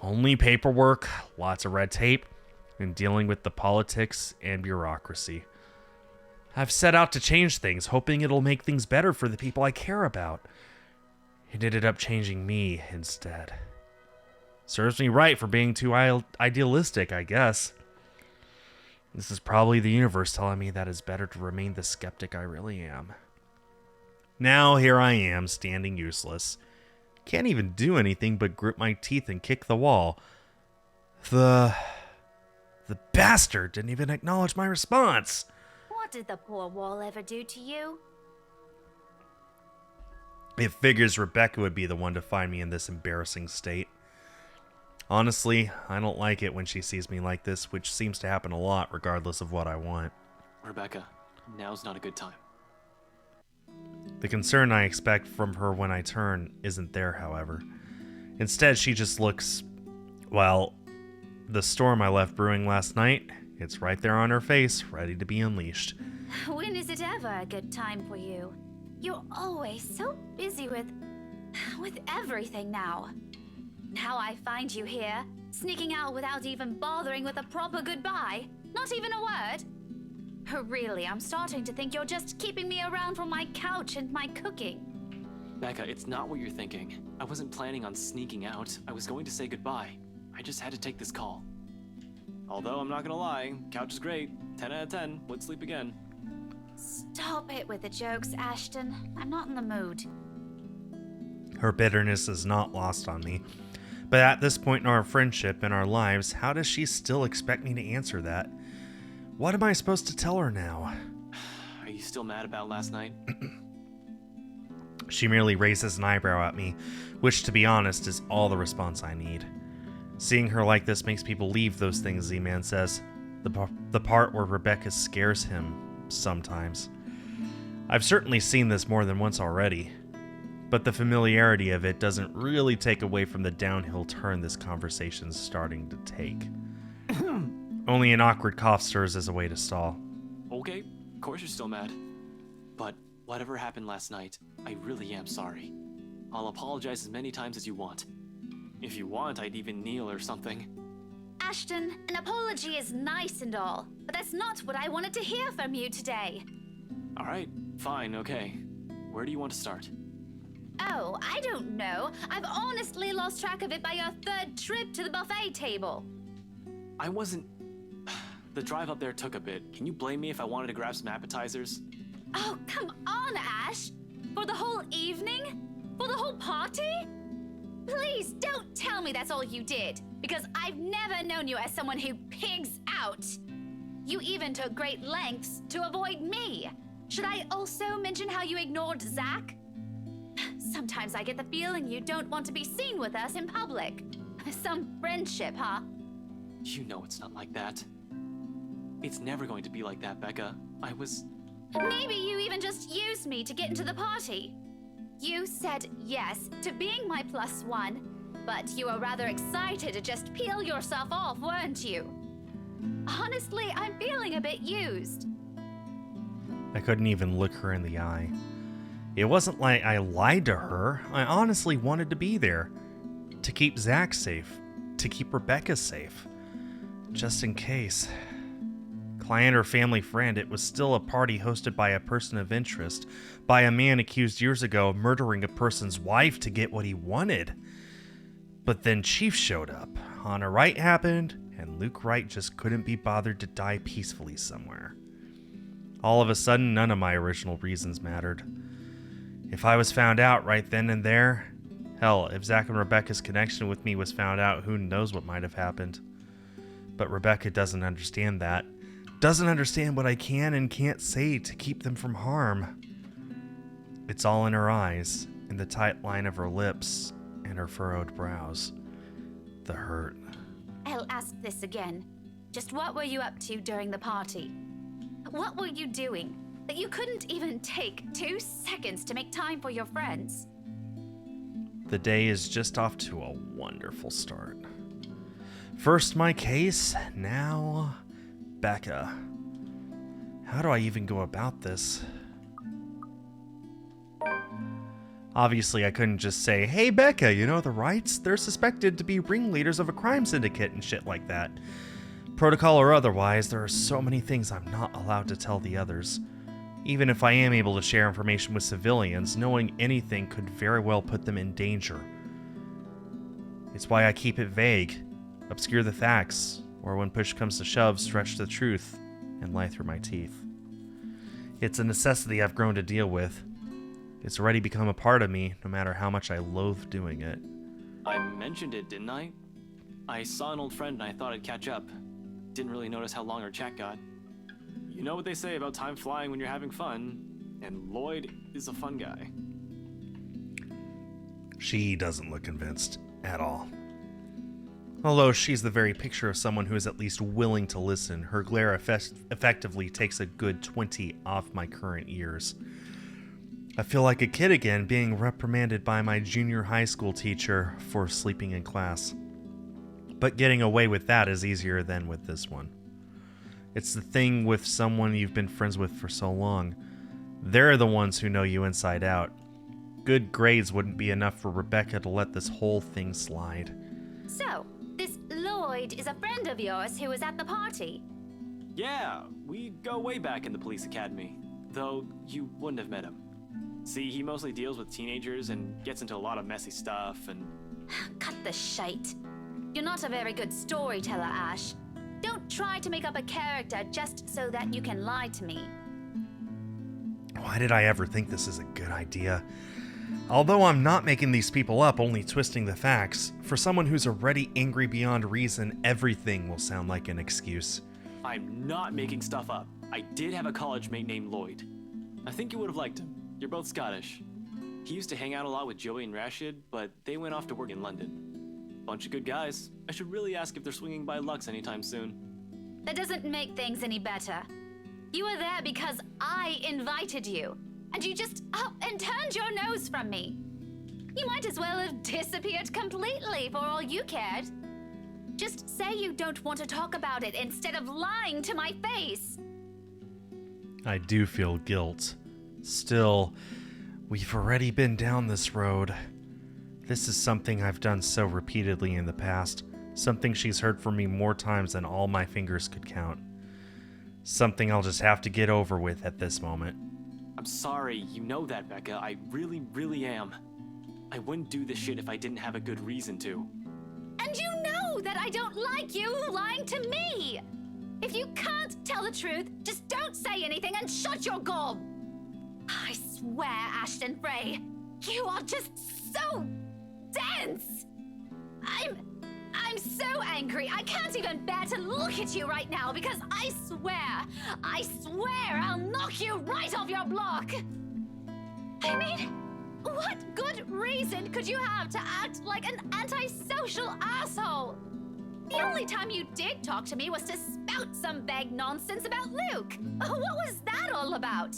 Only paperwork, lots of red tape, and dealing with the politics and bureaucracy. I've set out to change things, hoping it'll make things better for the people I care about. It ended up changing me instead. Serves me right for being too idealistic, I guess. This is probably the universe telling me that it's better to remain the skeptic I really am. Now here I am, standing useless. Can't even do anything but grit my teeth and kick the wall. The bastard didn't even acknowledge my response. What did the poor wall ever do to you? It figures Rebecca would be the one to find me in this embarrassing state. Honestly, I don't like it when she sees me like this, which seems to happen a lot regardless of what I want. Rebecca, now's not a good time. The concern I expect from her when I turn isn't there, however. Instead, she just looks, well, the storm I left brewing last night, it's right there on her face, ready to be unleashed. When is it ever a good time for you? You're always so busy with everything now. Now I find you here, sneaking out without even bothering with a proper goodbye. Not even a word. Really, I'm starting to think you're just keeping me around for my couch and my cooking. Becca, it's not what you're thinking. I wasn't planning on sneaking out. I was going to say goodbye. I just had to take this call. Although, I'm not gonna lie, couch is great. 10 out of 10, would sleep again. Stop it with the jokes, Ashton. I'm not in the mood. Her bitterness is not lost on me. But at this point in our friendship and our lives, how does she still expect me to answer that? What am I supposed to tell her now? Are you still mad about last night? She merely raises an eyebrow at me, which, to be honest, is all the response I need. Seeing her like this makes me believe those things Z-Man says. The part where Rebecca scares him, sometimes. I've certainly seen this more than once already. But the familiarity of it doesn't really take away from the downhill turn this conversation's starting to take. Only an awkward cough serves as a way to stall. Okay, of course you're still mad. But whatever happened last night, I really am sorry. I'll apologize as many times as you want. If you want, I'd even kneel or something. Ashton, an apology is nice and all, but that's not what I wanted to hear from you today. Alright, fine, okay. Where do you want to start? Oh, I don't know. I've honestly lost track of it by your third trip to the buffet table. I wasn't... The drive up there took a bit. Can you blame me if I wanted to grab some appetizers? Oh, come on, Ash! For the whole evening? For the whole party? Please don't tell me that's all you did, because I've never known you as someone who pigs out. You even took great lengths to avoid me. Should I also mention how you ignored Zach? Sometimes I get the feeling you don't want to be seen with us in public. Some friendship, huh? You know it's not like that. It's never going to be like that, Becca. Maybe you even just used me to get into the party. You said yes to being my +1, but you were rather excited to just peel yourself off, weren't you? Honestly, I'm feeling a bit used. I couldn't even look her in the eye. It wasn't like I lied to her. I honestly wanted to be there. To keep Zach safe. To keep Rebecca safe. Just in case. Client or family friend, it was still a party hosted by a person of interest. By a man accused years ago of murdering a person's wife to get what he wanted. But then Chief showed up. Hannah Wright happened, and Luke Wright just couldn't be bothered to die peacefully somewhere. All of a sudden, none of my original reasons mattered. If I was found out right then and there, Hell, if Zach and Rebecca's connection with me was found out, who knows what might have happened. But Rebecca doesn't understand that. Doesn't understand what I can and can't say to keep them from harm. It's all in her eyes, in the tight line of her lips, and her furrowed brows. The hurt. I'll ask this again. Just what were you up to during the party? What were you doing that you couldn't even take 2 seconds to make time for your friends? The day is just off to a wonderful start. First my case, now Becca. How do I even go about this? Obviously, I couldn't just say, hey Becca, you know the rights? They're suspected to be ringleaders of a crime syndicate and shit like that. Protocol or otherwise, there are so many things I'm not allowed to tell the others. Even if I am able to share information with civilians, knowing anything could very well put them in danger. It's why I keep it vague, obscure the facts, or when push comes to shove, stretch the truth and lie through my teeth. It's a necessity I've grown to deal with. It's already become a part of me, no matter how much I loathe doing it. I mentioned it, didn't I? I saw an old friend and I thought I'd catch up. Didn't really notice how long our chat got. You know what they say about time flying when you're having fun, and Lloyd is a fun guy. She doesn't look convinced at all. Although she's the very picture of someone who is at least willing to listen, her glare effectively takes a good 20 off my current years. I feel like a kid again, being reprimanded by my junior high school teacher for sleeping in class. But getting away with that is easier than with this one. It's the thing with someone you've been friends with for so long. They're the ones who know you inside out. Good grades wouldn't be enough for Rebecca to let this whole thing slide. So, this Lloyd is a friend of yours who was at the party? Yeah, we go way back in the police academy. Though you wouldn't have met him. See, he mostly deals with teenagers and gets into a lot of messy stuff and... Cut the shite. You're not a very good storyteller, Ash. Don't try to make up a character just so that you can lie to me. Why did I ever think this is a good idea? Although I'm not making these people up, only twisting the facts, for someone who's already angry beyond reason, everything will sound like an excuse. I'm not making stuff up. I did have a college mate named Lloyd. I think you would have liked him. You're both Scottish. He used to hang out a lot with Joey and Rashid, but they went off to work in London. Bunch of good guys. I should really ask if they're swinging by Lux anytime soon. That doesn't make things any better. You were there because I invited you, and you just up and turned your nose from me. You might as well have disappeared completely for all you cared. Just say you don't want to talk about it instead of lying to my face. I do feel guilt. Still, we've already been down this road. This is something I've done so repeatedly in the past. Something she's heard from me more times than all my fingers could count. Something I'll just have to get over with at this moment. I'm sorry, you know that, Becca. I really, really am. I wouldn't do this shit if I didn't have a good reason to. And you know that I don't like you lying to me! If you can't tell the truth, just don't say anything and shut your gob! I swear, Ashton Frey, you are just so dense! I'm so angry, I can't even bear to look at you right now because I swear I'll knock you right off your block! I mean, what good reason could you have to act like an antisocial asshole? The only time you did talk to me was to spout some vague nonsense about Luke. What was that all about?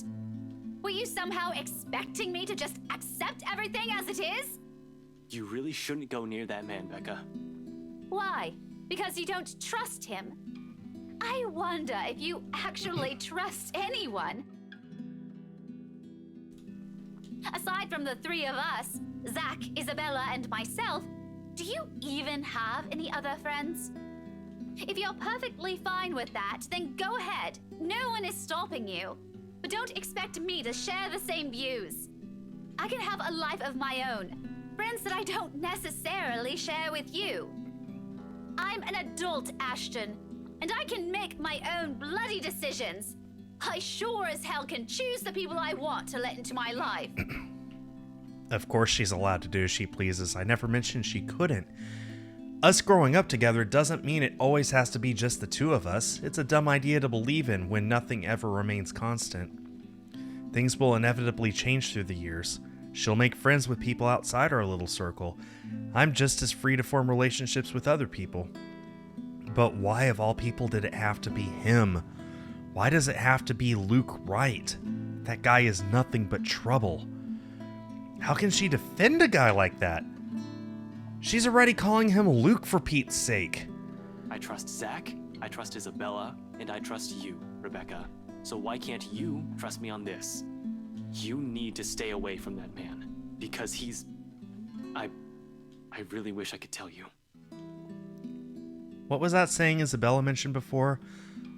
Were you somehow expecting me to just accept everything as it is? You really shouldn't go near that man, Becca. Why? Because you don't trust him? I wonder if you actually trust anyone. Aside from the three of us, Zach, Isabella, and myself, do you even have any other friends? If you're perfectly fine with that, then go ahead. No one is stopping you. But don't expect me to share the same views. I can have a life of my own. Friends that I don't necessarily share with you. I'm an adult, Ashton, and I can make my own bloody decisions. I sure as hell can choose the people I want to let into my life. Of course she's allowed to do as she pleases. I never mentioned she couldn't. Us growing up together doesn't mean it always has to be just the two of us. It's a dumb idea to believe in when nothing ever remains constant. Things will inevitably change through the years. She'll make friends with people outside our little circle. I'm just as free to form relationships with other people. But why of all people did it have to be him? Why does it have to be Luke Wright? That guy is nothing but trouble. How can she defend a guy like that? She's already calling him Luke for Pete's sake. I trust Zach, I trust Isabella, and I trust you, Rebecca. So why can't you trust me on this? You need to stay away from that man, because he's... I really wish I could tell you. What was that saying Isabella mentioned before?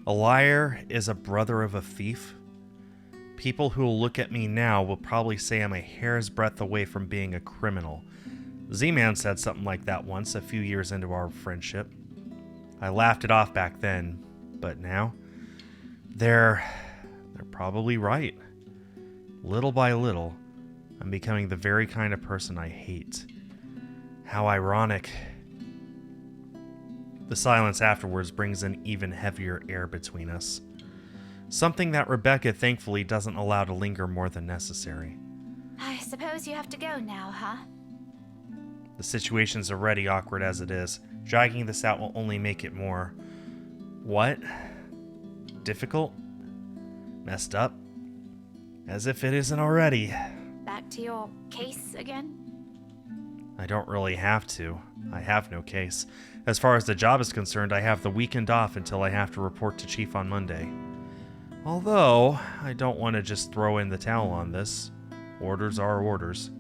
A liar is a brother of a thief? People who will look at me now will probably say I'm a hair's breadth away from being a criminal. Z-Man said something like that once, a few years into our friendship. I laughed it off back then, but now, they're probably right. Little by little, I'm becoming the very kind of person I hate. How ironic. The silence afterwards brings an even heavier air between us. Something that Rebecca thankfully doesn't allow to linger more than necessary. I suppose you have to go now, huh? The situation's already awkward as it is. Dragging this out will only make it more... what? Difficult? Messed up? As if it isn't already. Back to your case again? I don't really have to. I have no case. As far as the job is concerned, I have the weekend off until I have to report to Chief on Monday. Although, I don't want to just throw in the towel on this. Orders are orders.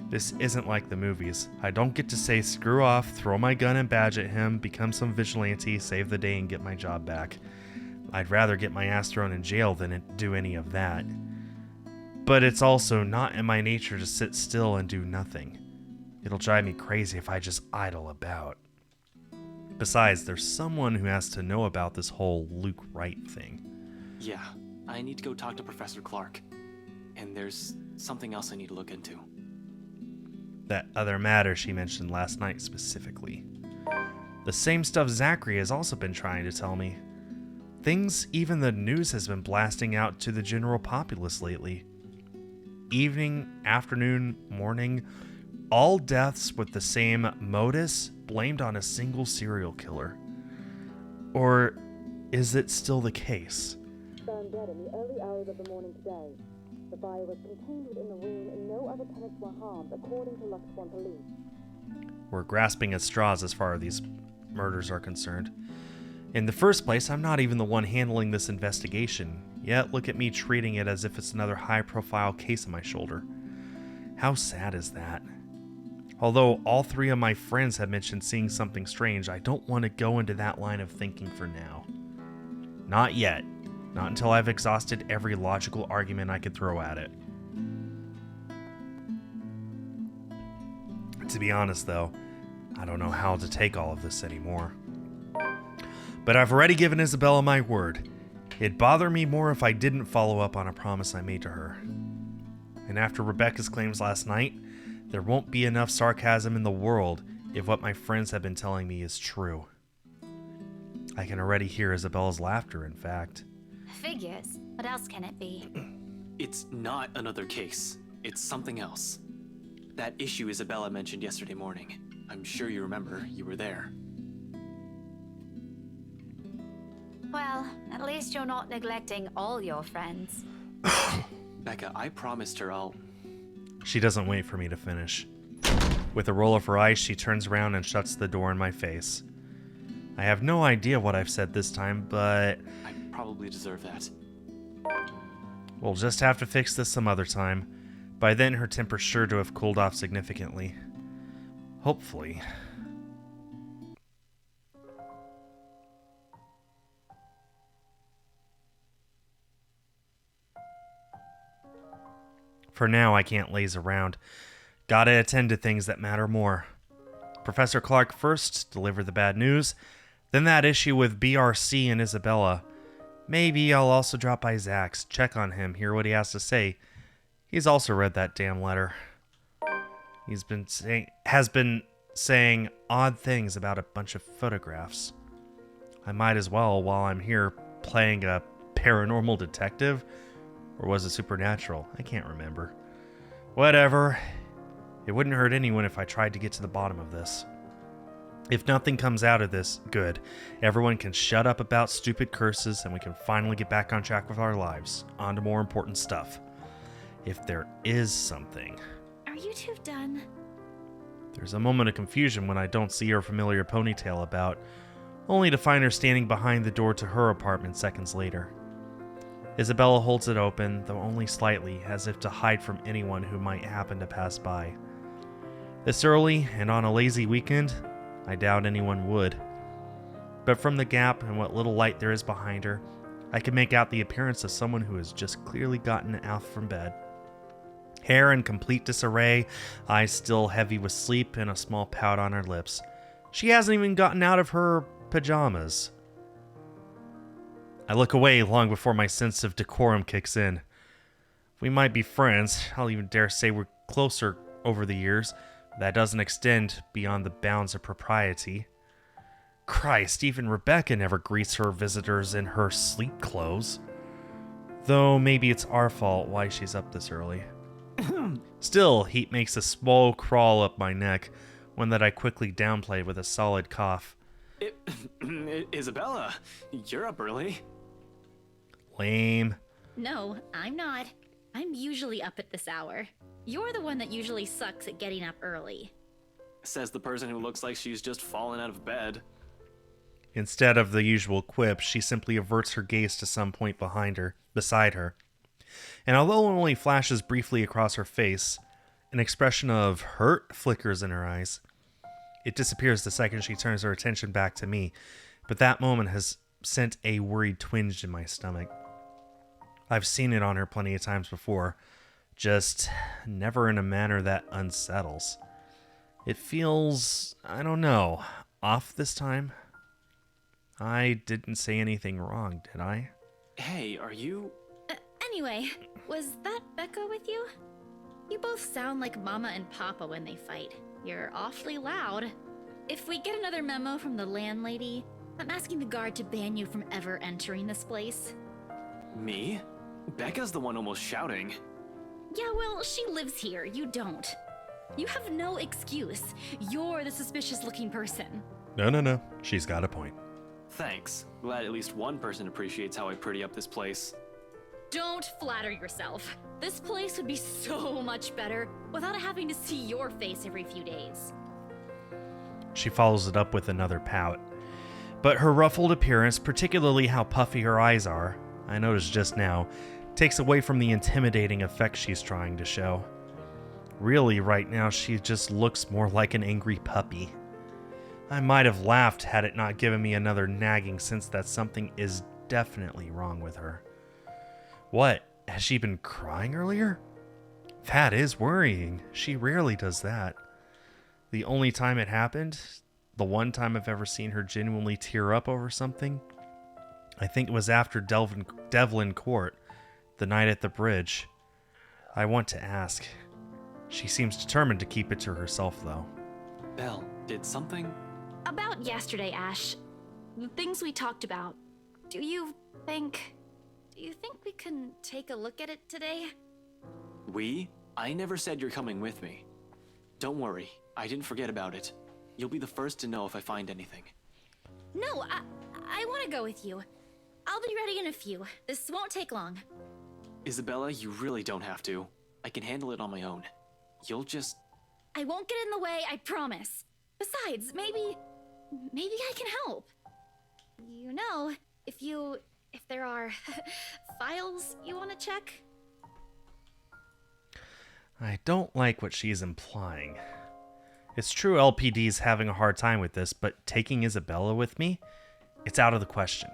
This isn't like the movies. I don't get to say screw off, throw my gun and badge at him, become some vigilante, save the day, and get my job back. I'd rather get my ass thrown in jail than do any of that. But it's also not in my nature to sit still and do nothing. It'll drive me crazy if I just idle about. Besides, there's someone who has to know about this whole Luke Wright thing. Yeah, I need to go talk to Professor Clark. And there's something else I need to look into. That other matter she mentioned last night specifically. The same stuff Zachary has also been trying to tell me. Things even the news has been blasting out to the general populace lately. Evening, afternoon, morning, all deaths with the same modus blamed on a single serial killer. Or is it still the case? Found dead in the early hours of the morning today. The fire was contained within the room and no other tenants were harmed, according to Luxon police. We're grasping at straws as far as these murders are concerned. In the first place, I'm not even the one handling this investigation, yet look at me treating it as if it's another high-profile case on my shoulder. How sad is that? Although all three of my friends have mentioned seeing something strange, I don't want to go into that line of thinking for now. Not yet. Not until I've exhausted every logical argument I could throw at it. To be honest, though, I don't know how to take all of this anymore. But I've already given Isabella my word. It'd bother me more if I didn't follow up on a promise I made to her. And after Rebecca's claims last night, there won't be enough sarcasm in the world if what my friends have been telling me is true. I can already hear Isabella's laughter, in fact. Figures. What else can it be? It's not another case. It's something else. That issue Isabella mentioned yesterday morning. I'm sure you remember. You were there. Well, at least you're not neglecting all your friends. Becca, I promised her I'll... She doesn't wait for me to finish. With a roll of her eyes, she turns around and shuts the door in my face. I have no idea what I've said this time, but... I probably deserve that. We'll just have to fix this some other time. By then, her temper's sure to have cooled off significantly. Hopefully. For now, I can't laze around. Gotta attend to things that matter more. Professor Clark first, deliver the bad news. Then that issue with BRC and Isabella. Maybe I'll also drop by Zach's, check on him, hear what he has to say. He's also read that damn letter. has been saying odd things about a bunch of photographs. I might as well while I'm here playing a paranormal detective. Or was it supernatural? I can't remember. Whatever. It wouldn't hurt anyone if I tried to get to the bottom of this. If nothing comes out of this, good. Everyone can shut up about stupid curses and we can finally get back on track with our lives. On to more important stuff. If there is something. Are you two done? There's a moment of confusion when I don't see her familiar ponytail about, only to find her standing behind the door to her apartment seconds later. Isabella holds it open, though only slightly, as if to hide from anyone who might happen to pass by. This early, and on a lazy weekend, I doubt anyone would. But from the gap and what little light there is behind her, I can make out the appearance of someone who has just clearly gotten out from bed. Hair in complete disarray, eyes still heavy with sleep, and a small pout on her lips. She hasn't even gotten out of her pajamas. I look away long before my sense of decorum kicks in. We might be friends, I'll even dare say we're closer over the years. That doesn't extend beyond the bounds of propriety. Christ, even Rebecca never greets her visitors in her sleep clothes. Though maybe it's our fault why she's up this early. Still, heat makes a small crawl up my neck, one that I quickly downplay with a solid cough. Isabella, you're up early. Lame. No, I'm not. I'm usually up at this hour. You're the one that usually sucks at getting up early. Says the person who looks like she's just fallen out of bed. Instead of the usual quip, she simply averts her gaze to some point beside her. And although it only flashes briefly across her face, an expression of hurt flickers in her eyes. It disappears the second she turns her attention back to me, but that moment has sent a worried twinge in my stomach. I've seen it on her plenty of times before, just never in a manner that unsettles. It feels, I don't know, off this time. I didn't say anything wrong, did I? Hey, are you... Anyway, was that Becca with you? You both sound like Mama and Papa when they fight. You're awfully loud. If we get another memo from the landlady, I'm asking the guard to ban you from ever entering this place. Me? Becca's the one almost shouting. Yeah, well, she lives here. You don't. You have no excuse. You're the suspicious-looking person. No. She's got a point. Thanks. Glad at least one person appreciates how I pretty up this place. Don't flatter yourself. This place would be so much better without having to see your face every few days. She follows it up with another pout. But her ruffled appearance, particularly how puffy her eyes are, I noticed just now, takes away from the intimidating effect she's trying to show. Really, right now, she just looks more like an angry puppy. I might have laughed had it not given me another nagging sense that something is definitely wrong with her. What? Has she been crying earlier? That is worrying. She rarely does that. The only time it happened, the one time I've ever seen her genuinely tear up over something, I think it was after Devlin Court, the night at the bridge. I want to ask. She seems determined to keep it to herself, though. Belle, did something... About yesterday, Ash. The things we talked about. Do you think we can take a look at it today? We? I never said you're coming with me. Don't worry, I didn't forget about it. You'll be the first to know if I find anything. No, I want to go with you. I'll be ready in a few. This won't take long. Isabella, you really don't have to. I can handle it on my own. You'll just... I won't get in the way, I promise. Besides, maybe I can help. You know, if there are files you want to check. I don't like what she's implying. It's true LPD's having a hard time with this, but taking Isabella with me? It's out of the question.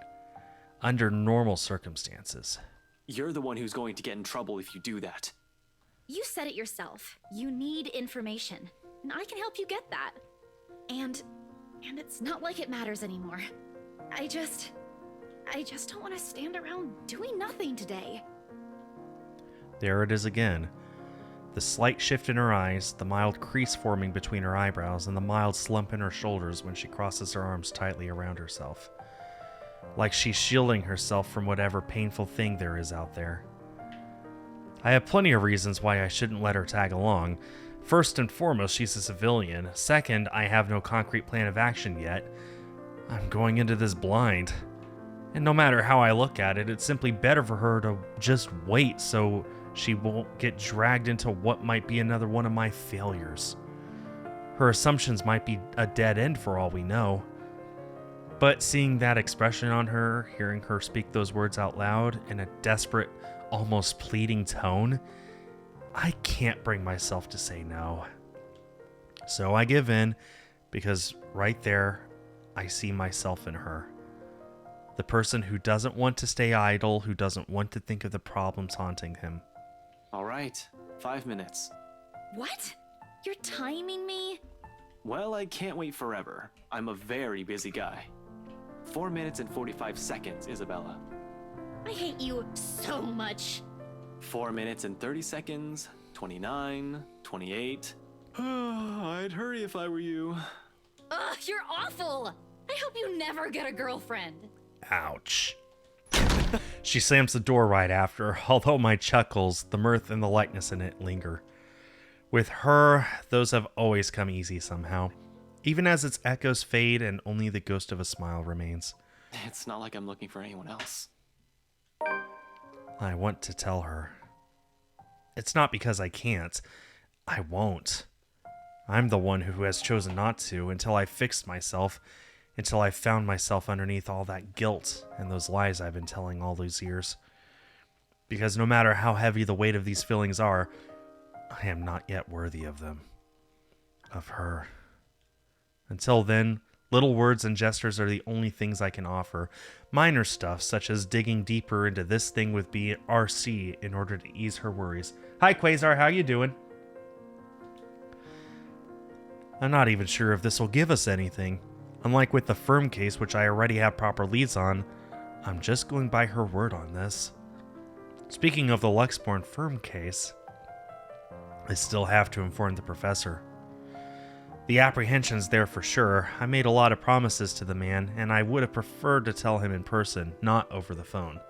Under normal circumstances. You're the one who's going to get in trouble if you do that. You said it yourself. You need information, and I can help you get that. And it's not like it matters anymore. I just don't want to stand around doing nothing today. There it is again. The slight shift in her eyes, the mild crease forming between her eyebrows, and the mild slump in her shoulders when she crosses her arms tightly around herself. Like she's shielding herself from whatever painful thing there is out there. I have plenty of reasons why I shouldn't let her tag along. First and foremost, she's a civilian. Second, I have no concrete plan of action yet. I'm going into this blind. And no matter how I look at it, it's simply better for her to just wait so she won't get dragged into what might be another one of my failures. Her assumptions might be a dead end for all we know. But seeing that expression on her, hearing her speak those words out loud in a desperate, almost pleading tone, I can't bring myself to say no. So I give in, because right there, I see myself in her. The person who doesn't want to stay idle, who doesn't want to think of the problems haunting him. All right, 5 minutes. What? You're timing me? Well, I can't wait forever. I'm a very busy guy. 4 minutes and 45 seconds, Isabella. I hate you so much. 4 minutes and 30 seconds, 29, 28. I'd hurry if I were you. Ugh, you're awful. I hope you never get a girlfriend. Ouch. She slams the door right after, although my chuckles, the mirth and the lightness in it linger. With her, those have always come easy somehow, even as its echoes fade and only the ghost of a smile remains. It's not like I'm looking for anyone else. I want to tell her. It's not because I can't. I won't. I'm the one who has chosen not to until I fixed myself, until I found myself underneath all that guilt and those lies I've been telling all those years. Because no matter how heavy the weight of these feelings are, I am not yet worthy of them. Of her. Until then, little words and gestures are the only things I can offer. Minor stuff, such as digging deeper into this thing with BRC in order to ease her worries. Hi, Quasar, how you doing? I'm not even sure if this will give us anything. Unlike with the Firm case, which I already have proper leads on, I'm just going by her word on this. Speaking of the Luxborn Firm case, I still have to inform the professor. The apprehension's there for sure. I made a lot of promises to the man, and I would have preferred to tell him in person, not over the phone.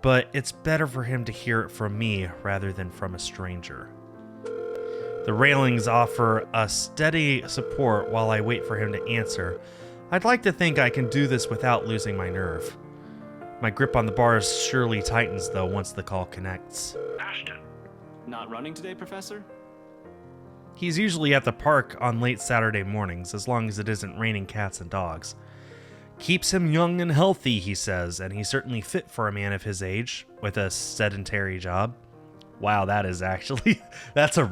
But it's better for him to hear it from me rather than from a stranger. The railings offer a steady support while I wait for him to answer. I'd like to think I can do this without losing my nerve. My grip on the bars surely tightens, though, once the call connects. Ashton. Not running today, Professor? He's usually at the park on late Saturday mornings, as long as it isn't raining cats and dogs. Keeps him young and healthy, he says, and he's certainly fit for a man of his age, with a sedentary job. Wow, that is actually, that's a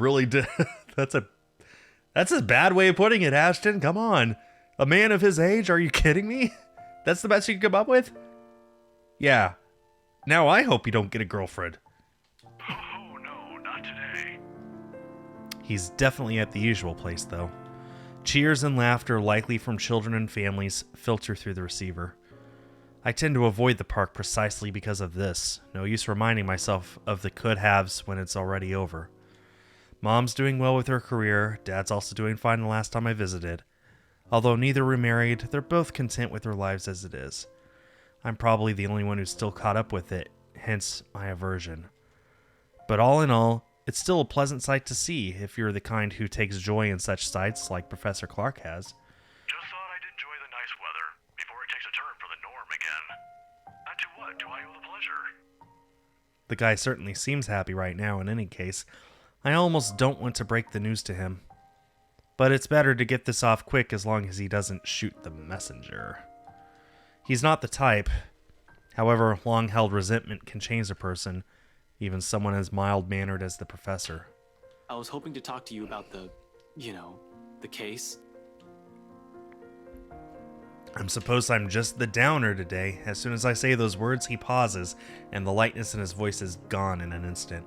bad way of putting it, Ashton. Come on. A man of his age? Are you kidding me? That's the best you can come up with? Yeah. Now I hope you don't get a girlfriend. Oh, no, not today. He's definitely at the usual place, though. Cheers and laughter, likely from children and families, filter through the receiver. I tend to avoid the park precisely because of this. No use reminding myself of the could-haves when it's already over. Mom's doing well with her career. Dad's also doing fine the last time I visited. Although neither remarried, they're both content with their lives as it is. I'm probably the only one who's still caught up with it, hence my aversion. But all in all, it's still a pleasant sight to see if you're the kind who takes joy in such sights like Professor Clark has. Just thought I'd enjoy the nice weather before it takes a turn for the norm again. To what do I owe the pleasure? The guy certainly seems happy right now in any case. I almost don't want to break the news to him. But it's better to get this off quick as long as he doesn't shoot the messenger. He's not the type. However, long-held resentment can change a person, even someone as mild-mannered as the professor. I was hoping to talk to you about the case. I suppose I'm just the downer today. As soon as I say those words, he pauses, and the lightness in his voice is gone in an instant.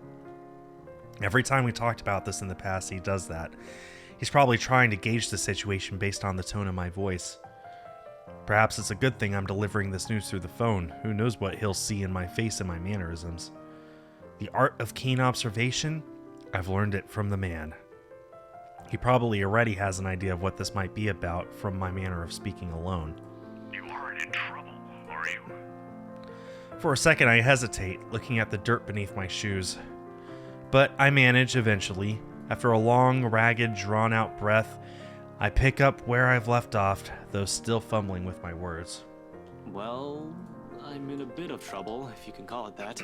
Every time we talked about this in the past, he does that. He's probably trying to gauge the situation based on the tone of my voice. Perhaps it's a good thing I'm delivering this news through the phone. Who knows what he'll see in my face and my mannerisms. The art of keen observation? I've learned it from the man. He probably already has an idea of what this might be about from my manner of speaking alone. You aren't in trouble, are you? For a second, I hesitate, looking at the dirt beneath my shoes. But I manage eventually. After a long, ragged, drawn-out breath, I pick up where I've left off, though still fumbling with my words. Well, I'm in a bit of trouble, if you can call it that.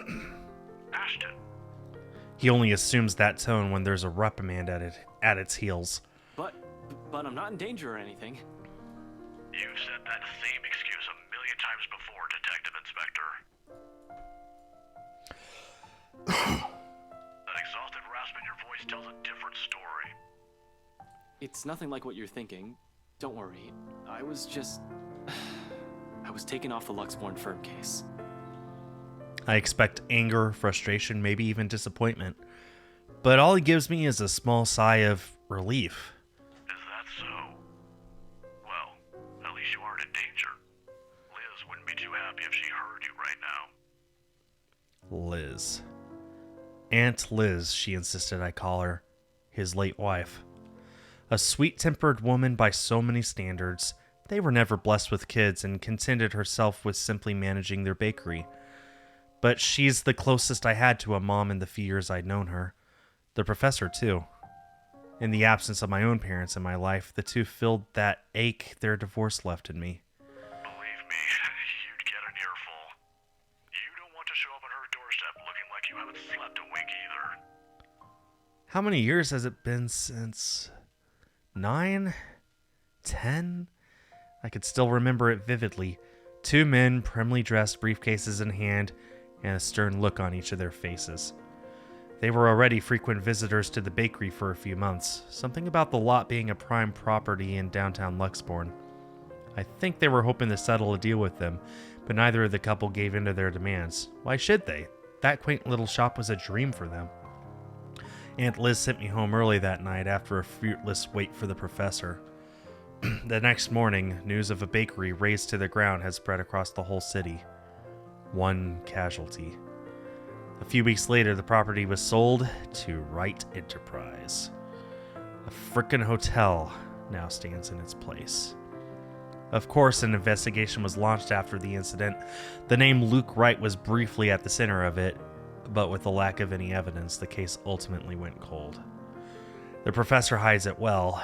Ashton, He only assumes that tone when there's a reprimand at its heels. But I'm not in danger or anything. you've said that same excuse a million times before, Detective Inspector. That exhausted rasp in your voice tells a different story. It's nothing like what you're thinking. Don't worry. I was taken off the Luxborn firm case. I expect anger, frustration, maybe even disappointment. But all he gives me is a small sigh of relief. Is that so? Well, at least you aren't in danger. Liz wouldn't be too happy if she heard you right now. Liz. Aunt Liz, she insisted I call her. His late wife. A sweet-tempered woman by so many standards. They were never blessed with kids and contented herself with simply managing their bakery. But she's the closest I had to a mom in the few years I'd known her. The professor, too. In the absence of my own parents in my life, the two filled that ache their divorce left in me. Believe me, you'd get an earful. You don't want to show up on her doorstep looking like you haven't slept a wink either. How many years has it been since... 9? 10? I could still remember it vividly. Two men, primly dressed, briefcases in hand, and a stern look on each of their faces. They were already frequent visitors to the bakery for a few months, something about the lot being a prime property in downtown Luxborn. I think they were hoping to settle a deal with them, but neither of the couple gave in to their demands. Why should they? That quaint little shop was a dream for them. Aunt Liz sent me home early that night after a fruitless wait for the professor. The next morning, news of a bakery razed to the ground had spread across the whole city. One casualty. A few weeks later, the property was sold to Wright Enterprise. A frickin' hotel now stands in its place. Of course, an investigation was launched after the incident. The name Luke Wright was briefly at the center of it, but with the lack of any evidence, the case ultimately went cold. The professor hides it well.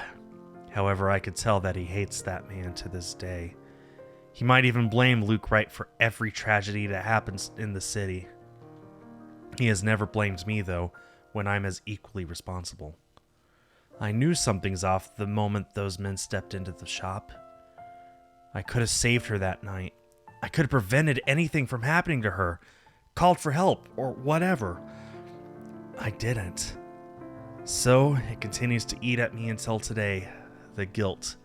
However, I could tell that he hates that man to this day. He might even blame Luke Wright for every tragedy that happens in the city. He has never blamed me, though, when I'm as equally responsible. I knew something's off the moment those men stepped into the shop. I could have saved her that night. I could have prevented anything from happening to her, called for help, or whatever. I didn't. So, it continues to eat at me until today. The guilt.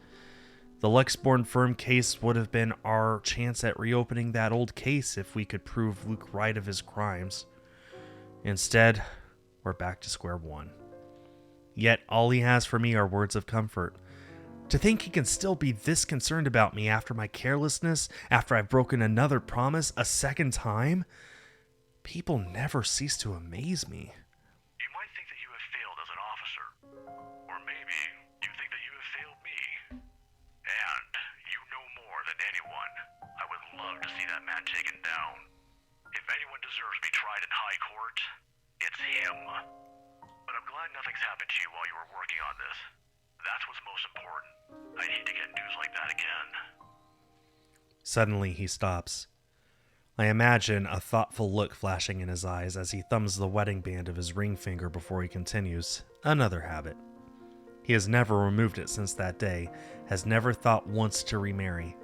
The Luxborn firm case would have been our chance at reopening that old case if we could prove Luke right of his crimes. Instead, we're back to square one. Yet all he has for me are words of comfort. To think he can still be this concerned about me after my carelessness, after I've broken another promise a second time? People never cease to amaze me. You might think that you have failed as an officer. Or maybe you think that you have failed me. And you know more than anyone. I would love to see that man taken down. If anyone deserves to be tried in high court, it's him. But I'm glad nothing's happened to you while you were working on this. That's what's most important. I'd hate to get news like that again. Suddenly he stops. I imagine a thoughtful look flashing in his eyes as he thumbs the wedding band of his ring finger before he continues. Another habit. He has never removed it since that day, has never thought once to remarry,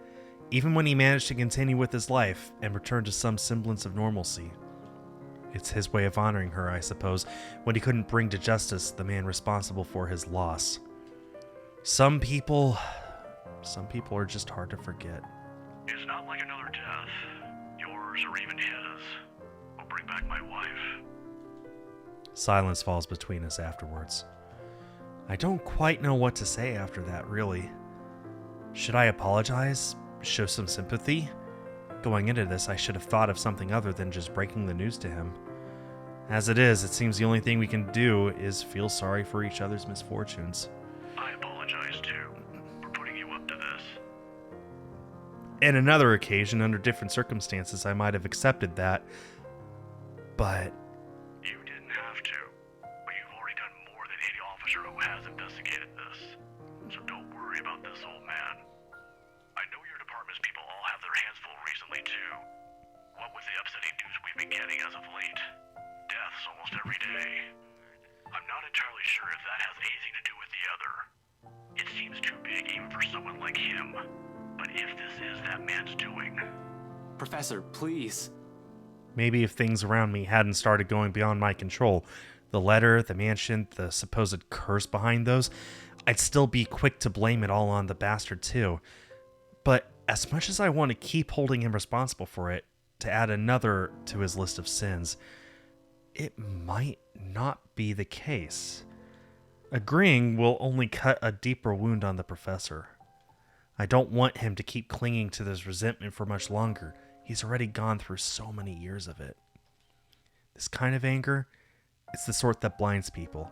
even when he managed to continue with his life and return to some semblance of normalcy. It's his way of honoring her, I suppose, when he couldn't bring to justice the man responsible for his loss. Some people are just hard to forget. It's not like another death. Yours or even his will bring back my wife. Silence falls between us afterwards. I don't quite know what to say after that, really. Should I apologize? Show some sympathy? Going into this, I should have thought of something other than just breaking the news to him. As it is, it seems the only thing we can do is feel sorry for each other's misfortunes. I apologize too for putting you up to this. In another occasion, under different circumstances, I might have accepted that, but You didn't have to, but you've already done more than any officer who has investigated this. So don't worry about this, old man. I know your department's people all have their hands full recently too. What with the upsetting news we've been getting as of late. Deaths almost every day. I'm not entirely sure if that has anything to do with the other. It seems too big even for someone like him. But if this is that man's doing, Professor, please. maybe if things around me hadn't started going beyond my control, the letter, the mansion, the supposed curse behind those, I'd still be quick to blame it all on the bastard too. But as much as I want to keep holding him responsible for it, to add another to his list of sins, it might not be the case. Agreeing will only cut a deeper wound on the professor. I don't want him to keep clinging to this resentment for much longer. He's already gone through so many years of it. This kind of anger, it's the sort that blinds people.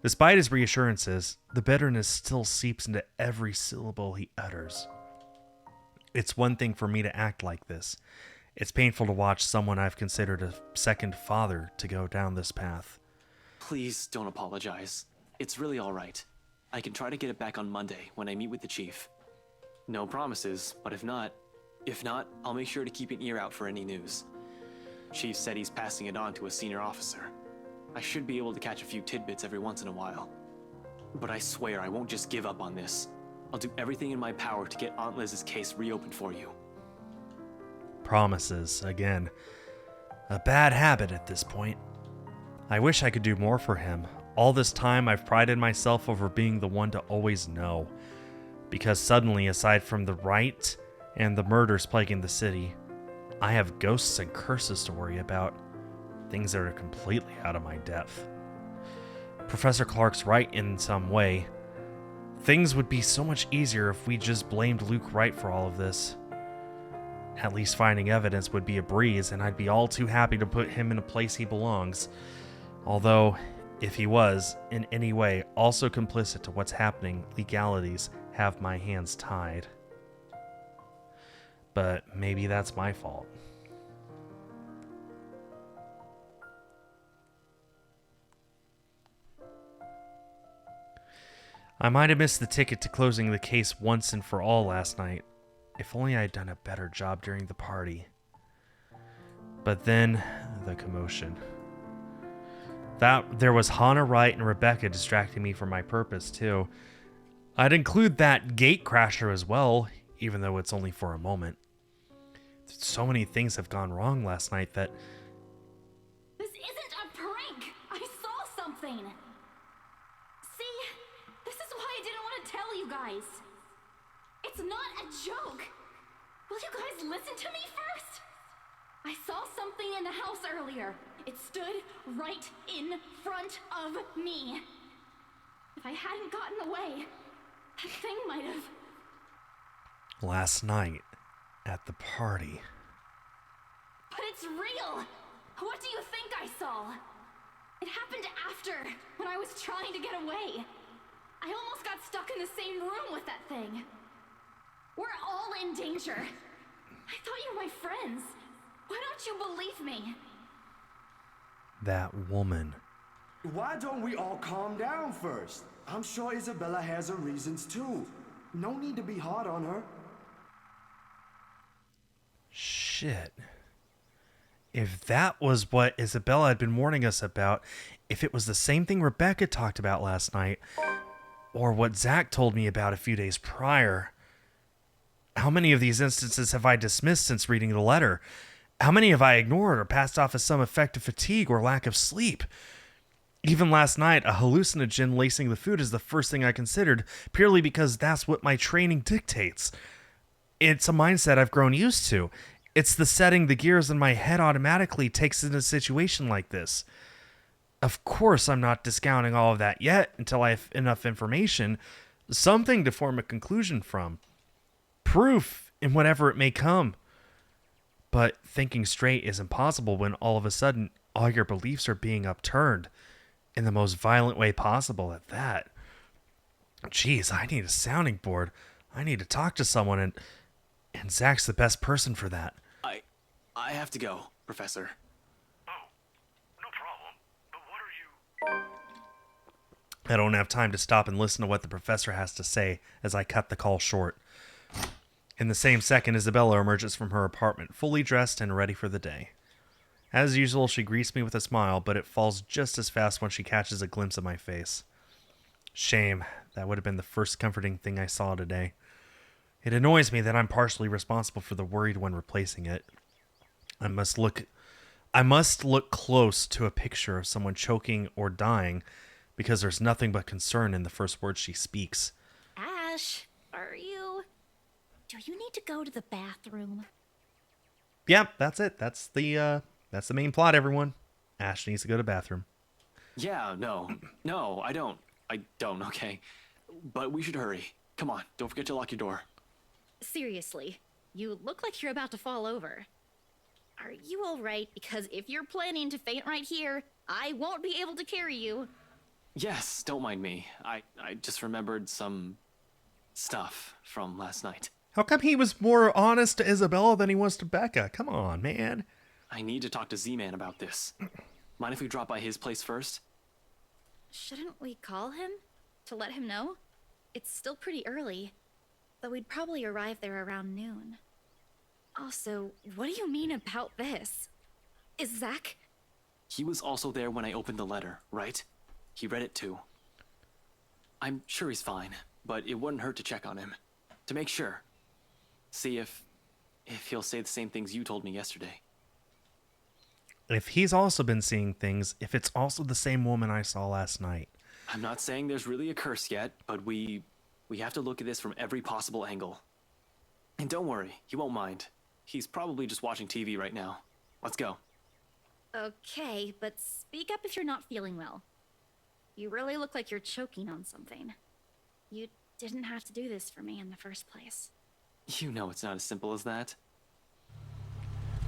Despite his reassurances, the bitterness still seeps into every syllable he utters. It's one thing for me to act like this. It's painful to watch someone I've considered a second father to go down this path. Please don't apologize. It's really all right. I can try to get it back on Monday when I meet with the chief. No promises, but if not, I'll make sure to keep an ear out for any news. Chief said he's passing it on to a senior officer. I should be able to catch a few tidbits every once in a while. But I swear I won't just give up on this. I'll do everything in my power to get Aunt Liz's case reopened for you. Promises, again. A bad habit at this point. I wish I could do more for him. All this time, I've prided myself over being the one to always know. Because suddenly, aside from the right and the murders plaguing the city, I have ghosts and curses to worry about. Things that are completely out of my depth. Professor Clark's right in some way. Things would be so much easier if we just blamed Luke Wright for all of this. At least finding evidence would be a breeze, and I'd be all too happy to put him in a place he belongs. Although, if he was, in any way, also complicit to what's happening, legalities have my hands tied. But maybe that's my fault. I might have missed the ticket to closing the case once and for all last night. If only I had done a better job during the party. But then, the commotion. There was Hannah Wright and Rebecca distracting me from my purpose, too. I'd include that gate crasher as well, even though it's only for a moment. So many things have gone wrong last night that... This isn't a prank! I saw something! See? This is why I didn't want to tell you guys! It's not a joke! Will you guys listen to me first? I saw something in the house earlier. It stood right in front of me. If I hadn't gotten away, that thing might have... Last night, at the party. But it's real! What do you think I saw? It happened after, when I was trying to get away. I almost got stuck in the same room with that thing. We're all in danger. I thought you were my friends. Why don't you believe me? That woman. Why don't we all calm down first? I'm sure Isabella has her reasons too. No need to be hard on her. Shit. If that was what Isabella had been warning us about, if it was the same thing Rebecca talked about last night, or what Zach told me about a few days prior, how many of these instances have I dismissed since reading the letter? How many have I ignored or passed off as some effect of fatigue or lack of sleep? Even last night, a hallucinogen lacing the food is the first thing I considered, purely because that's what my training dictates. It's a mindset I've grown used to. It's the setting the gears in my head automatically takes in a situation like this. Of course, I'm not discounting all of that yet until I have enough information, something to form a conclusion from. Proof in whatever it may come. But thinking straight is impossible when all of a sudden all your beliefs are being upturned in the most violent way possible at that. Jeez, I need a sounding board. I need to talk to someone, and Zach's the best person for that. I have to go, Professor. Oh, no problem. But what are you... I don't have time to stop and listen to what the professor has to say as I cut the call short. In the same second, Isabella emerges from her apartment, fully dressed and ready for the day. As usual, she greets me with a smile, but it falls just as fast when she catches a glimpse of my face. Shame. That would have been the first comforting thing I saw today. It annoys me that I'm partially responsible for the worried one replacing it. I must look close to a picture of someone choking or dying because there's nothing but concern in the first words she speaks. Ash, do you need to go to the bathroom? Yep, that's it. That's the main plot, everyone. Ash needs to go to the bathroom. Yeah, no, I don't, okay. But we should hurry. Come on, don't forget to lock your door. Seriously, you look like you're about to fall over. Are you alright? Because if you're planning to faint right here, I won't be able to carry you. Yes, don't mind me. I just remembered some stuff from last night. How come he was more honest to Isabella than he was to Becca? Come on, man. I need to talk to Z-Man about this. Mind if we drop by his place first? Shouldn't we call him to let him know? It's still pretty early, though we'd probably arrive there around noon. Also, what do you mean about this? Is Zach... He was also there when I opened the letter, right? He read it too. I'm sure he's fine, but it wouldn't hurt to check on him. To make sure. See if he'll say the same things you told me yesterday. If he's also been seeing things, if it's also the same woman I saw last night. I'm not saying there's really a curse yet, but we have to look at this from every possible angle. And don't worry, he won't mind. He's probably just watching TV right now. Let's go. Okay, but speak up if you're not feeling well. You really look like you're choking on something. You didn't have to do this for me in the first place. You know it's not as simple as that.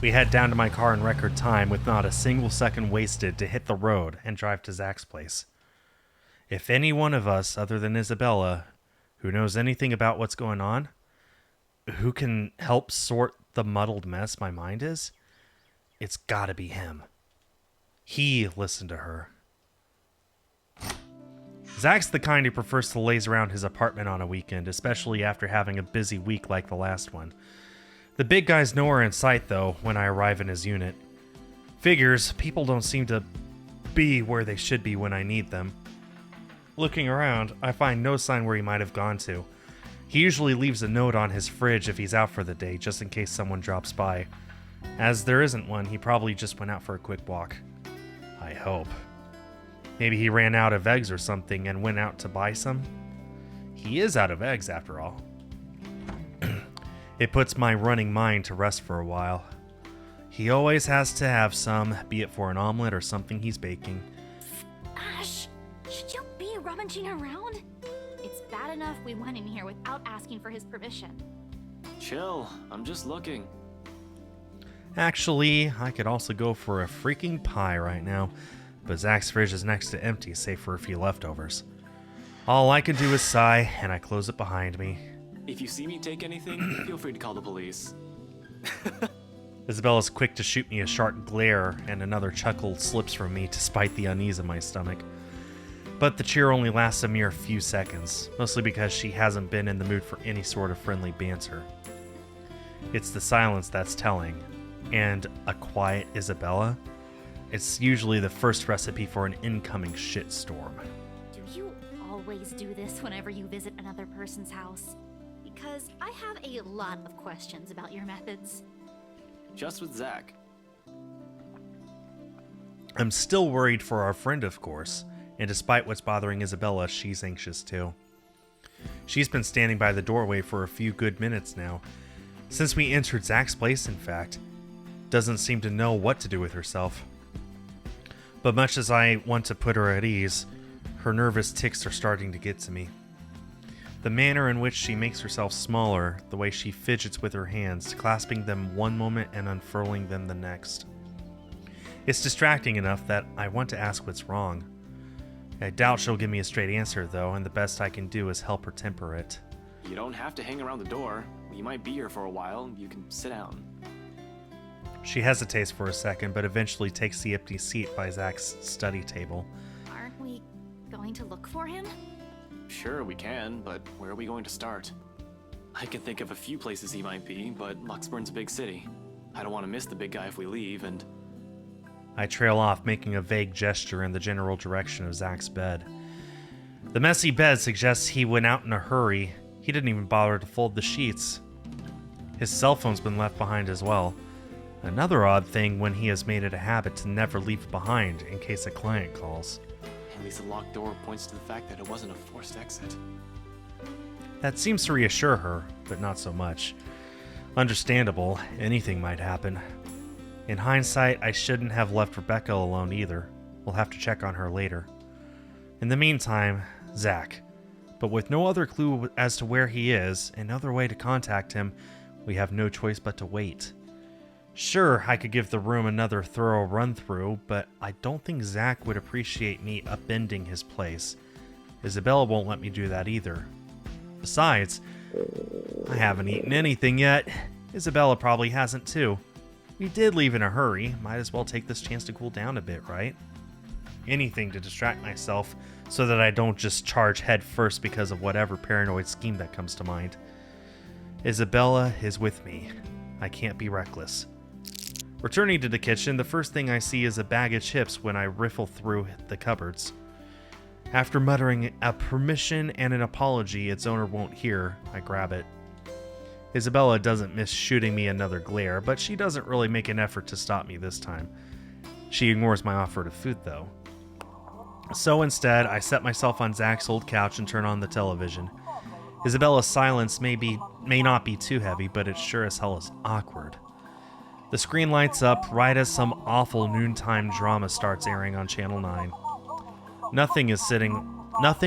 We head down to my car in record time with not a single second wasted to hit the road and drive to Zach's place. If any one of us, other than Isabella, who knows anything about what's going on, who can help sort the muddled mess my mind is, it's gotta be him. He listened to her. Zach's the kind who prefers to laze around his apartment on a weekend, especially after having a busy week like the last one. The big guy's nowhere in sight, though, when I arrive in his unit. Figures, people don't seem to be where they should be when I need them. Looking around, I find no sign where he might have gone to. He usually leaves a note on his fridge if he's out for the day, just in case someone drops by. As there isn't one, he probably just went out for a quick walk. I hope. Maybe he ran out of eggs or something and went out to buy some? He is out of eggs, after all. It puts my running mind to rest for a while. He always has to have some, be it for an omelet or something he's baking. Ash, should you be rummaging around? It's bad enough we went in here without asking for his permission. Chill, I'm just looking. Actually, I could also go for a freaking pie right now, but Zach's fridge is next to empty, save for a few leftovers. All I can do is sigh, and I close it behind me. If you see me take anything, feel free to call the police. Isabella's quick to shoot me a sharp glare, and another chuckle slips from me despite the unease in my stomach. But the cheer only lasts a mere few seconds, mostly because she hasn't been in the mood for any sort of friendly banter. It's the silence that's telling, and a quiet Isabella? It's usually the first recipe for an incoming shitstorm. Do you always do this whenever you visit another person's house? Because I have a lot of questions about your methods. Just with Zach. I'm still worried for our friend, of course, and despite what's bothering Isabella, she's anxious too. She's been standing by the doorway for a few good minutes now. Since we entered Zach's place, in fact. Doesn't seem to know what to do with herself. But much as I want to put her at ease, her nervous tics are starting to get to me. The manner in which she makes herself smaller, the way she fidgets with her hands, clasping them one moment and unfurling them the next. It's distracting enough that I want to ask what's wrong. I doubt she'll give me a straight answer, though, and the best I can do is help her temper it. You don't have to hang around the door. You might be here for a while. You can sit down. She hesitates for a second, but eventually takes the empty seat by Zach's study table. Aren't we going to look for him? Sure, we can, but where are we going to start? I can think of a few places he might be, but Luxburn's a big city. I don't want to miss the big guy if we leave, and... I trail off, making a vague gesture in the general direction of Zach's bed. The messy bed suggests he went out in a hurry. He didn't even bother to fold the sheets. His cell phone's been left behind as well. Another odd thing when he has made it a habit to never leave it behind in case a client calls. At least the locked door points to the fact that it wasn't a forced exit. That seems to reassure her, but not so much. Understandable, anything might happen. In hindsight, I shouldn't have left Rebecca alone either. We'll have to check on her later. In the meantime, Zach. But with no other clue as to where he is, and no other way to contact him, we have no choice but to wait. Sure, I could give the room another thorough run-through, but I don't think Zach would appreciate me upending his place. Isabella won't let me do that either. Besides, I haven't eaten anything yet. Isabella probably hasn't too. We did leave in a hurry. Might as well take this chance to cool down a bit, right? Anything to distract myself so that I don't just charge head first because of whatever paranoid scheme that comes to mind. Isabella is with me. I can't be reckless. Returning to the kitchen, the first thing I see is a bag of chips when I riffle through the cupboards. After muttering a permission and an apology its owner won't hear, I grab it. Isabella doesn't miss shooting me another glare, but she doesn't really make an effort to stop me this time. She ignores my offer of food, though. So instead, I set myself on Zach's old couch and turn on the television. Isabella's silence may not be too heavy, but it sure as hell is awkward. The screen lights up right as some awful noontime drama starts airing on Channel 9. Nothing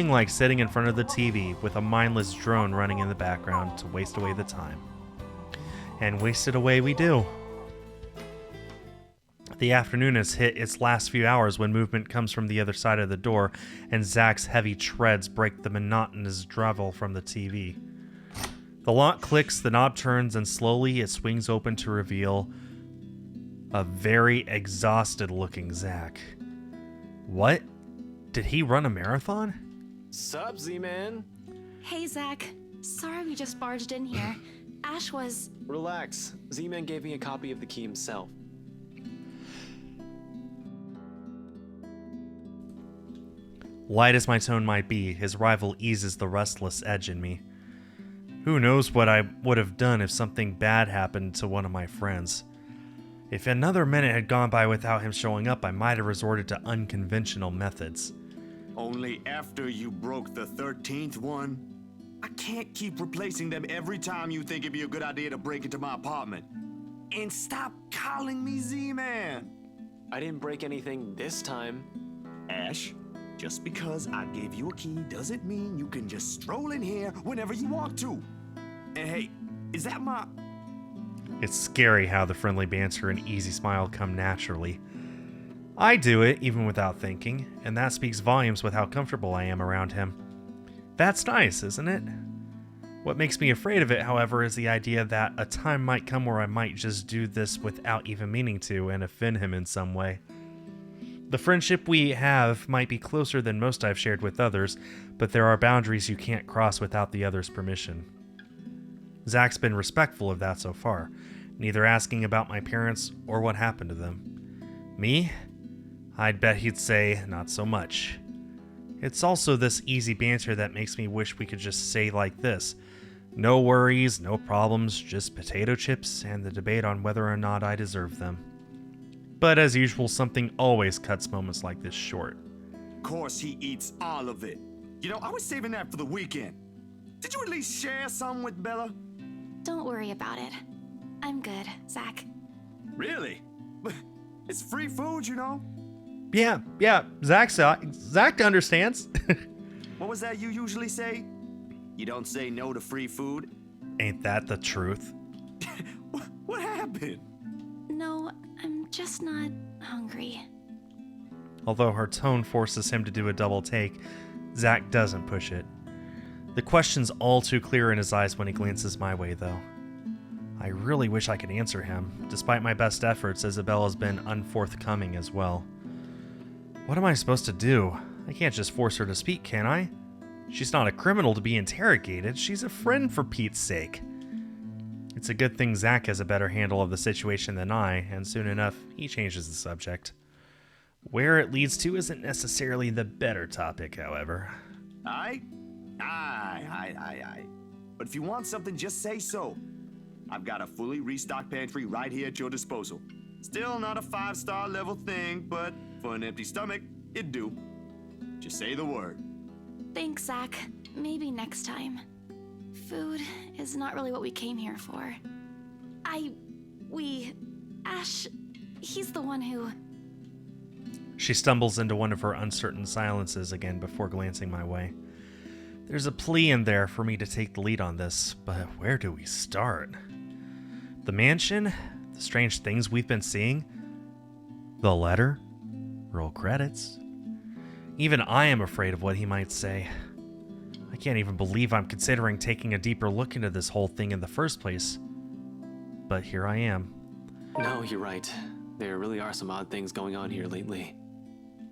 like sitting in front of the TV with a mindless drone running in the background to waste away the time. And waste it away we do. The afternoon has hit its last few hours when movement comes from the other side of the door and Zach's heavy treads break the monotonous drivel from the TV. The lock clicks, the knob turns, and slowly it swings open to reveal a very exhausted-looking Zach. What? Did he run a marathon? Sup, Z-Man? Hey, Zach. Sorry we just barged in here. Ash was... Relax. Z-Man gave me a copy of the key himself. Light as my tone might be, his rival eases the restless edge in me. Who knows what I would have done if something bad happened to one of my friends. If another minute had gone by without him showing up, I might have resorted to unconventional methods. Only after you broke the 13th one? I can't keep replacing them every time you think it'd be a good idea to break into my apartment. And stop calling me Z-Man! I didn't break anything this time. Ash, just because I gave you a key doesn't mean you can just stroll in here whenever you want to. And hey, is that my... It's scary how the friendly banter and easy smile come naturally. I do it even without thinking, and that speaks volumes with how comfortable I am around him. That's nice, isn't it? What makes me afraid of it, however, is the idea that a time might come where I might just do this without even meaning to and offend him in some way. The friendship we have might be closer than most I've shared with others, but there are boundaries you can't cross without the other's permission. Zach's been respectful of that so far, neither asking about my parents or what happened to them. Me? I'd bet he'd say, not so much. It's also this easy banter that makes me wish we could just say like this. No worries, no problems, just potato chips and the debate on whether or not I deserve them. But as usual, something always cuts moments like this short. Of course he eats all of it. You know, I was saving that for the weekend. Did you at least share some with Bella? Don't worry about it. I'm good, Zach. Really? It's free food, you know? Yeah, Zach understands. What was that you usually say? You don't say no to free food? Ain't that the truth? What happened? No, I'm just not hungry. Although her tone forces him to do a double take, Zach doesn't push it. The question's all too clear in his eyes when he glances my way, though. I really wish I could answer him. Despite my best efforts, Isabella's been unforthcoming as well. What am I supposed to do? I can't just force her to speak, can I? She's not a criminal to be interrogated. She's a friend, for Pete's sake. It's a good thing Zach has a better handle of the situation than I, and soon enough, he changes the subject. Where it leads to isn't necessarily the better topic, however. Aye. But if you want something, just say so. I've got a fully restocked pantry right here at your disposal. Still not a 5-star level thing, but for an empty stomach, it'd do. Just say the word. Thanks, Zach. Maybe next time. Food is not really what we came here for. Ash, he's the one who... She stumbles into one of her uncertain silences again before glancing my way. There's a plea in there for me to take the lead on this, but where do we start? The mansion? The strange things we've been seeing? The letter? Roll credits. Even I am afraid of what he might say. I can't even believe I'm considering taking a deeper look into this whole thing in the first place. But here I am. No, you're right. There really are some odd things going on here lately.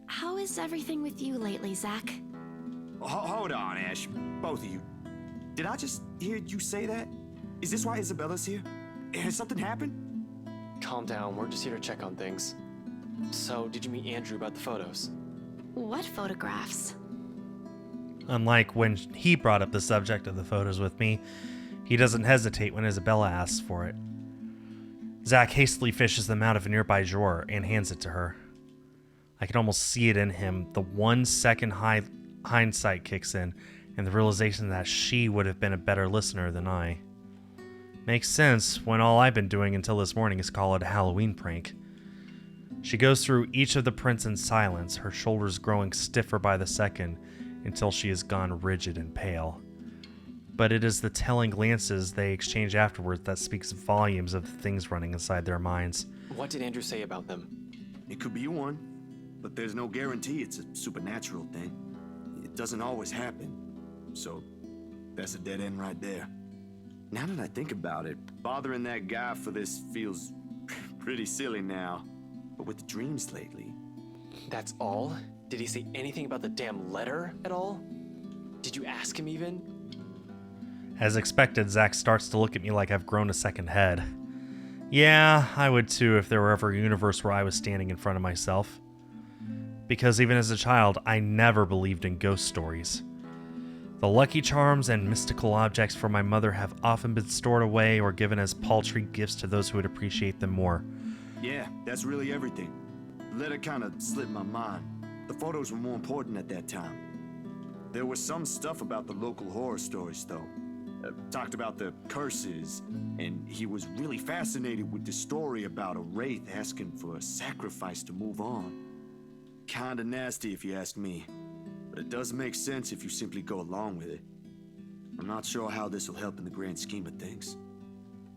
How is everything with you lately, Zach? Hold on, Ash. Both of you. Did I just hear you say that? Is this why Isabella's here? Has something happened? Calm down, we're just here to check on things. So, did you meet Andrew about the photos? What photographs? Unlike when he brought up the subject of the photos with me, he doesn't hesitate when Isabella asks for it. Zach hastily fishes them out of a nearby drawer and hands it to her. I can almost see it in him. The 1 second hindsight kicks in, and the realization that she would have been a better listener than I. Makes sense when all I've been doing until this morning is call it a Halloween prank. She goes through each of the prints in silence, her shoulders growing stiffer by the second, until she has gone rigid and pale. But it is the telling glances they exchange afterwards that speaks volumes of the things running inside their minds. What did Andrew say about them? It could be one, but there's no guarantee it's a supernatural thing. It doesn't always happen. So, that's a dead end right there. Now that I think about it, bothering that guy for this feels pretty silly now. But with the dreams lately... That's all? Did he say anything about the damn letter at all? Did you ask him even? As expected, Zach starts to look at me like I've grown a second head. Yeah, I would too if there were ever a universe where I was standing in front of myself. Because even as a child, I never believed in ghost stories. The Lucky Charms and mystical objects from my mother have often been stored away or given as paltry gifts to those who would appreciate them more. Yeah, that's really everything. The letter kind of slipped my mind. The photos were more important at that time. There was some stuff about the local horror stories, though. Talked about the curses, and he was really fascinated with the story about a wraith asking for a sacrifice to move on. Kinda nasty if you ask me, but it does make sense if you simply go along with it. I'm not sure how this will help in the grand scheme of things.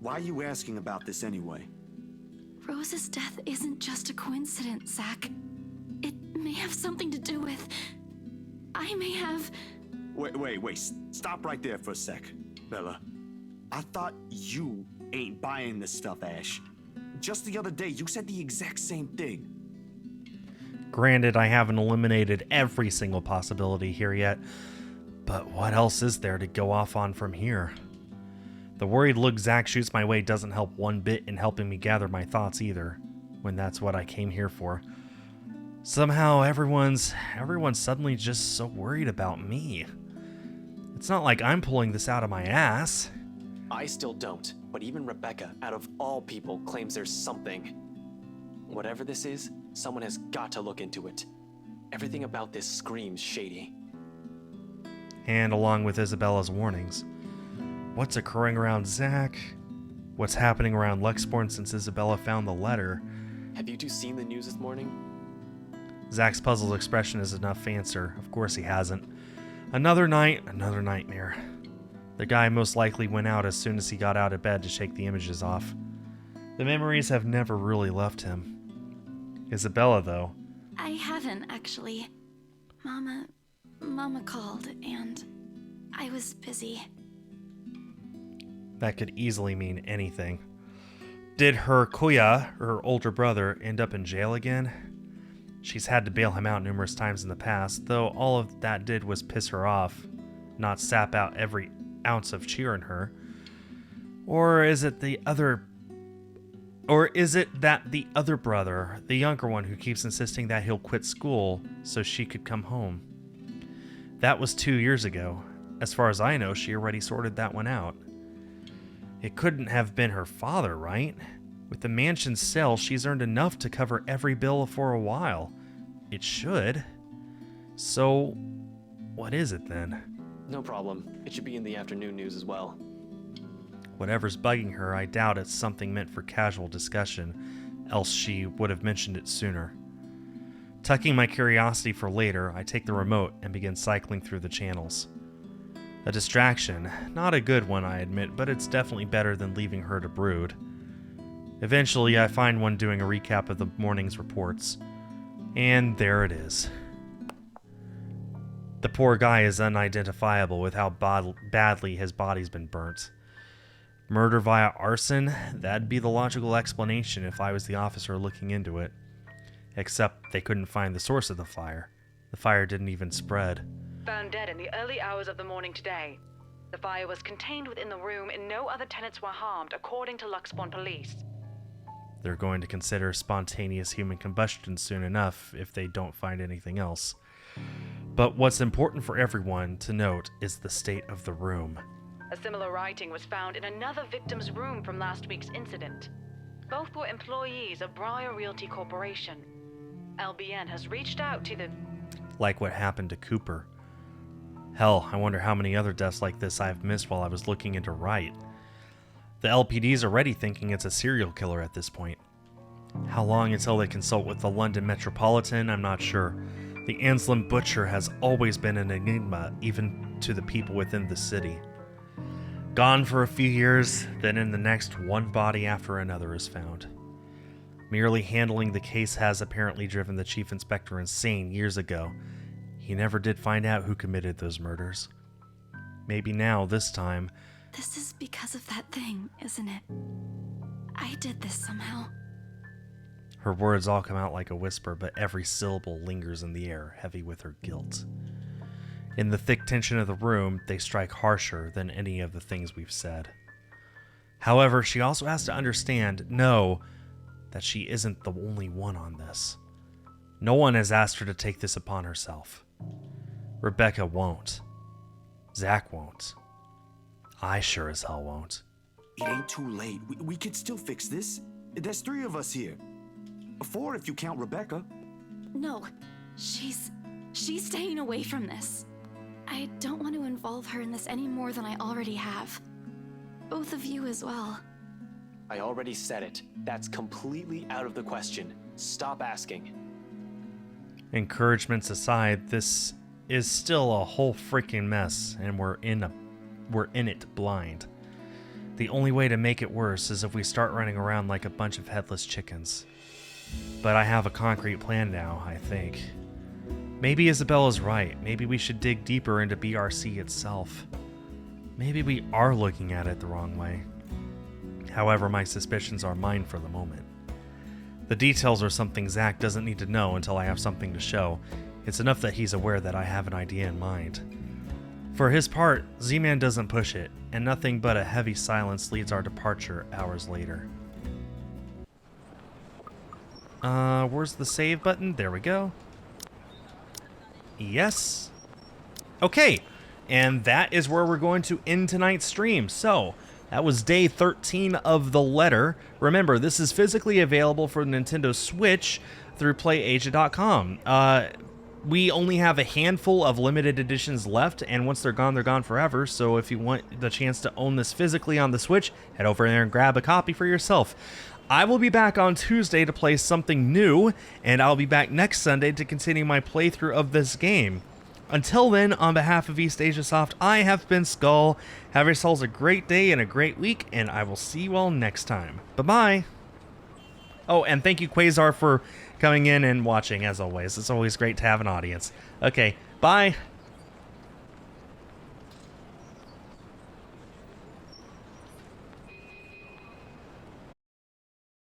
Why are you asking about this anyway? Rose's death isn't just a coincidence, Zach. It may have something to do with... I may have... Wait, stop right there for a sec, Bella. I thought you ain't buying this stuff, Ash. Just the other day, you said the exact same thing. Granted, I haven't eliminated every single possibility here yet, but what else is there to go off on from here? The worried look Zach shoots my way doesn't help one bit in helping me gather my thoughts either, when that's what I came here for. Somehow everyone's suddenly just so worried about me. It's not like I'm pulling this out of my ass. I still don't, but even Rebecca, out of all people, claims there's something. Whatever this is, someone has got to look into it. Everything about this screams shady. And along with Isabella's warnings, what's occurring around Zach? What's happening around Luxborn since Isabella found the letter? Have you two seen the news this morning? Zach's puzzled expression is enough answer. Of course he hasn't. Another night, another nightmare. The guy most likely went out as soon as he got out of bed to shake the images off. The memories have never really left him. Isabella, though. I haven't, actually. Mama called, and I was busy. That could easily mean anything. Did her kuya, her older brother, end up in jail again? She's had to bail him out numerous times in the past, though all of that did was piss her off, not sap out every ounce of cheer in her. Or is it that the other brother, the younger one, who keeps insisting that he'll quit school so she could come home? That was 2 years ago. As far as I know, she already sorted that one out. It couldn't have been her father, right? With the mansion sale, she's earned enough to cover every bill for a while. It should. So, what is it then? No problem. It should be in the afternoon news as well. Whatever's bugging her, I doubt it's something meant for casual discussion, else she would have mentioned it sooner. Tucking my curiosity for later, I take the remote and begin cycling through the channels. A distraction. Not a good one, I admit, but it's definitely better than leaving her to brood. Eventually, I find one doing a recap of the morning's reports. And there it is. The poor guy is unidentifiable with how badly his body's been burnt. Murder via arson? That'd be the logical explanation if I was the officer looking into it. Except they couldn't find the source of the fire. The fire didn't even spread. Found dead in the early hours of the morning today. The fire was contained within the room and no other tenants were harmed, according to Luxborn police. They're going to consider spontaneous human combustion soon enough if they don't find anything else. But what's important for everyone to note is the state of the room. A similar writing was found in another victim's room from last week's incident. Both were employees of Briar Realty Corporation. LBN has reached out to the... Like what happened to Cooper. Hell, I wonder how many other deaths like this I've missed while I was looking into Wright. The LPD's already thinking it's a serial killer at this point. How long until they consult with the London Metropolitan, I'm not sure. The Anslem Butcher has always been an enigma, even to the people within the city. Gone for a few years, then in the next, one body after another is found. Merely handling the case has apparently driven the chief inspector insane years ago. He never did find out who committed those murders. Maybe now, this time... This is because of that thing, isn't it? I did this somehow. Her words all come out like a whisper, but every syllable lingers in the air, heavy with her guilt. In the thick tension of the room, they strike harsher than any of the things we've said. However, she also has to know that she isn't the only one on this. No one has asked her to take this upon herself. Rebecca won't. Zach won't. I sure as hell won't. It ain't too late. We could still fix this. There's 3 of us here. 4 if you count Rebecca. No, she's staying away from this. I don't want to involve her in this any more than I already have. Both of you as well. I already said it. That's completely out of the question. Stop asking. Encouragements aside, this is still a whole freaking mess, and we're in it blind. The only way to make it worse is if we start running around like a bunch of headless chickens. But I have a concrete plan now, I think. Maybe Isabella's right. Maybe we should dig deeper into BRC itself. Maybe we are looking at it the wrong way. However, my suspicions are mine for the moment. The details are something Zach doesn't need to know until I have something to show. It's enough that he's aware that I have an idea in mind. For his part, Z-Man doesn't push it, and nothing but a heavy silence leads our departure hours later. Where's the save button? There we go. Yes. Okay, and that is where we're going to end tonight's stream. So, that was day 13 of The Letter. Remember, this is physically available for Nintendo Switch through PlayAsia.com. We only have a handful of limited editions left, and once they're gone forever. So if you want the chance to own this physically on the Switch, head over there and grab a copy for yourself. I will be back on Tuesday to play something new, and I'll be back next Sunday to continue my playthrough of this game. Until then, on behalf of East Asia Soft, I have been Skull. Have yourselves a great day and a great week, and I will see you all next time. Bye-bye! Oh, and thank you, Quasar, for coming in and watching, as always. It's always great to have an audience. Okay, bye.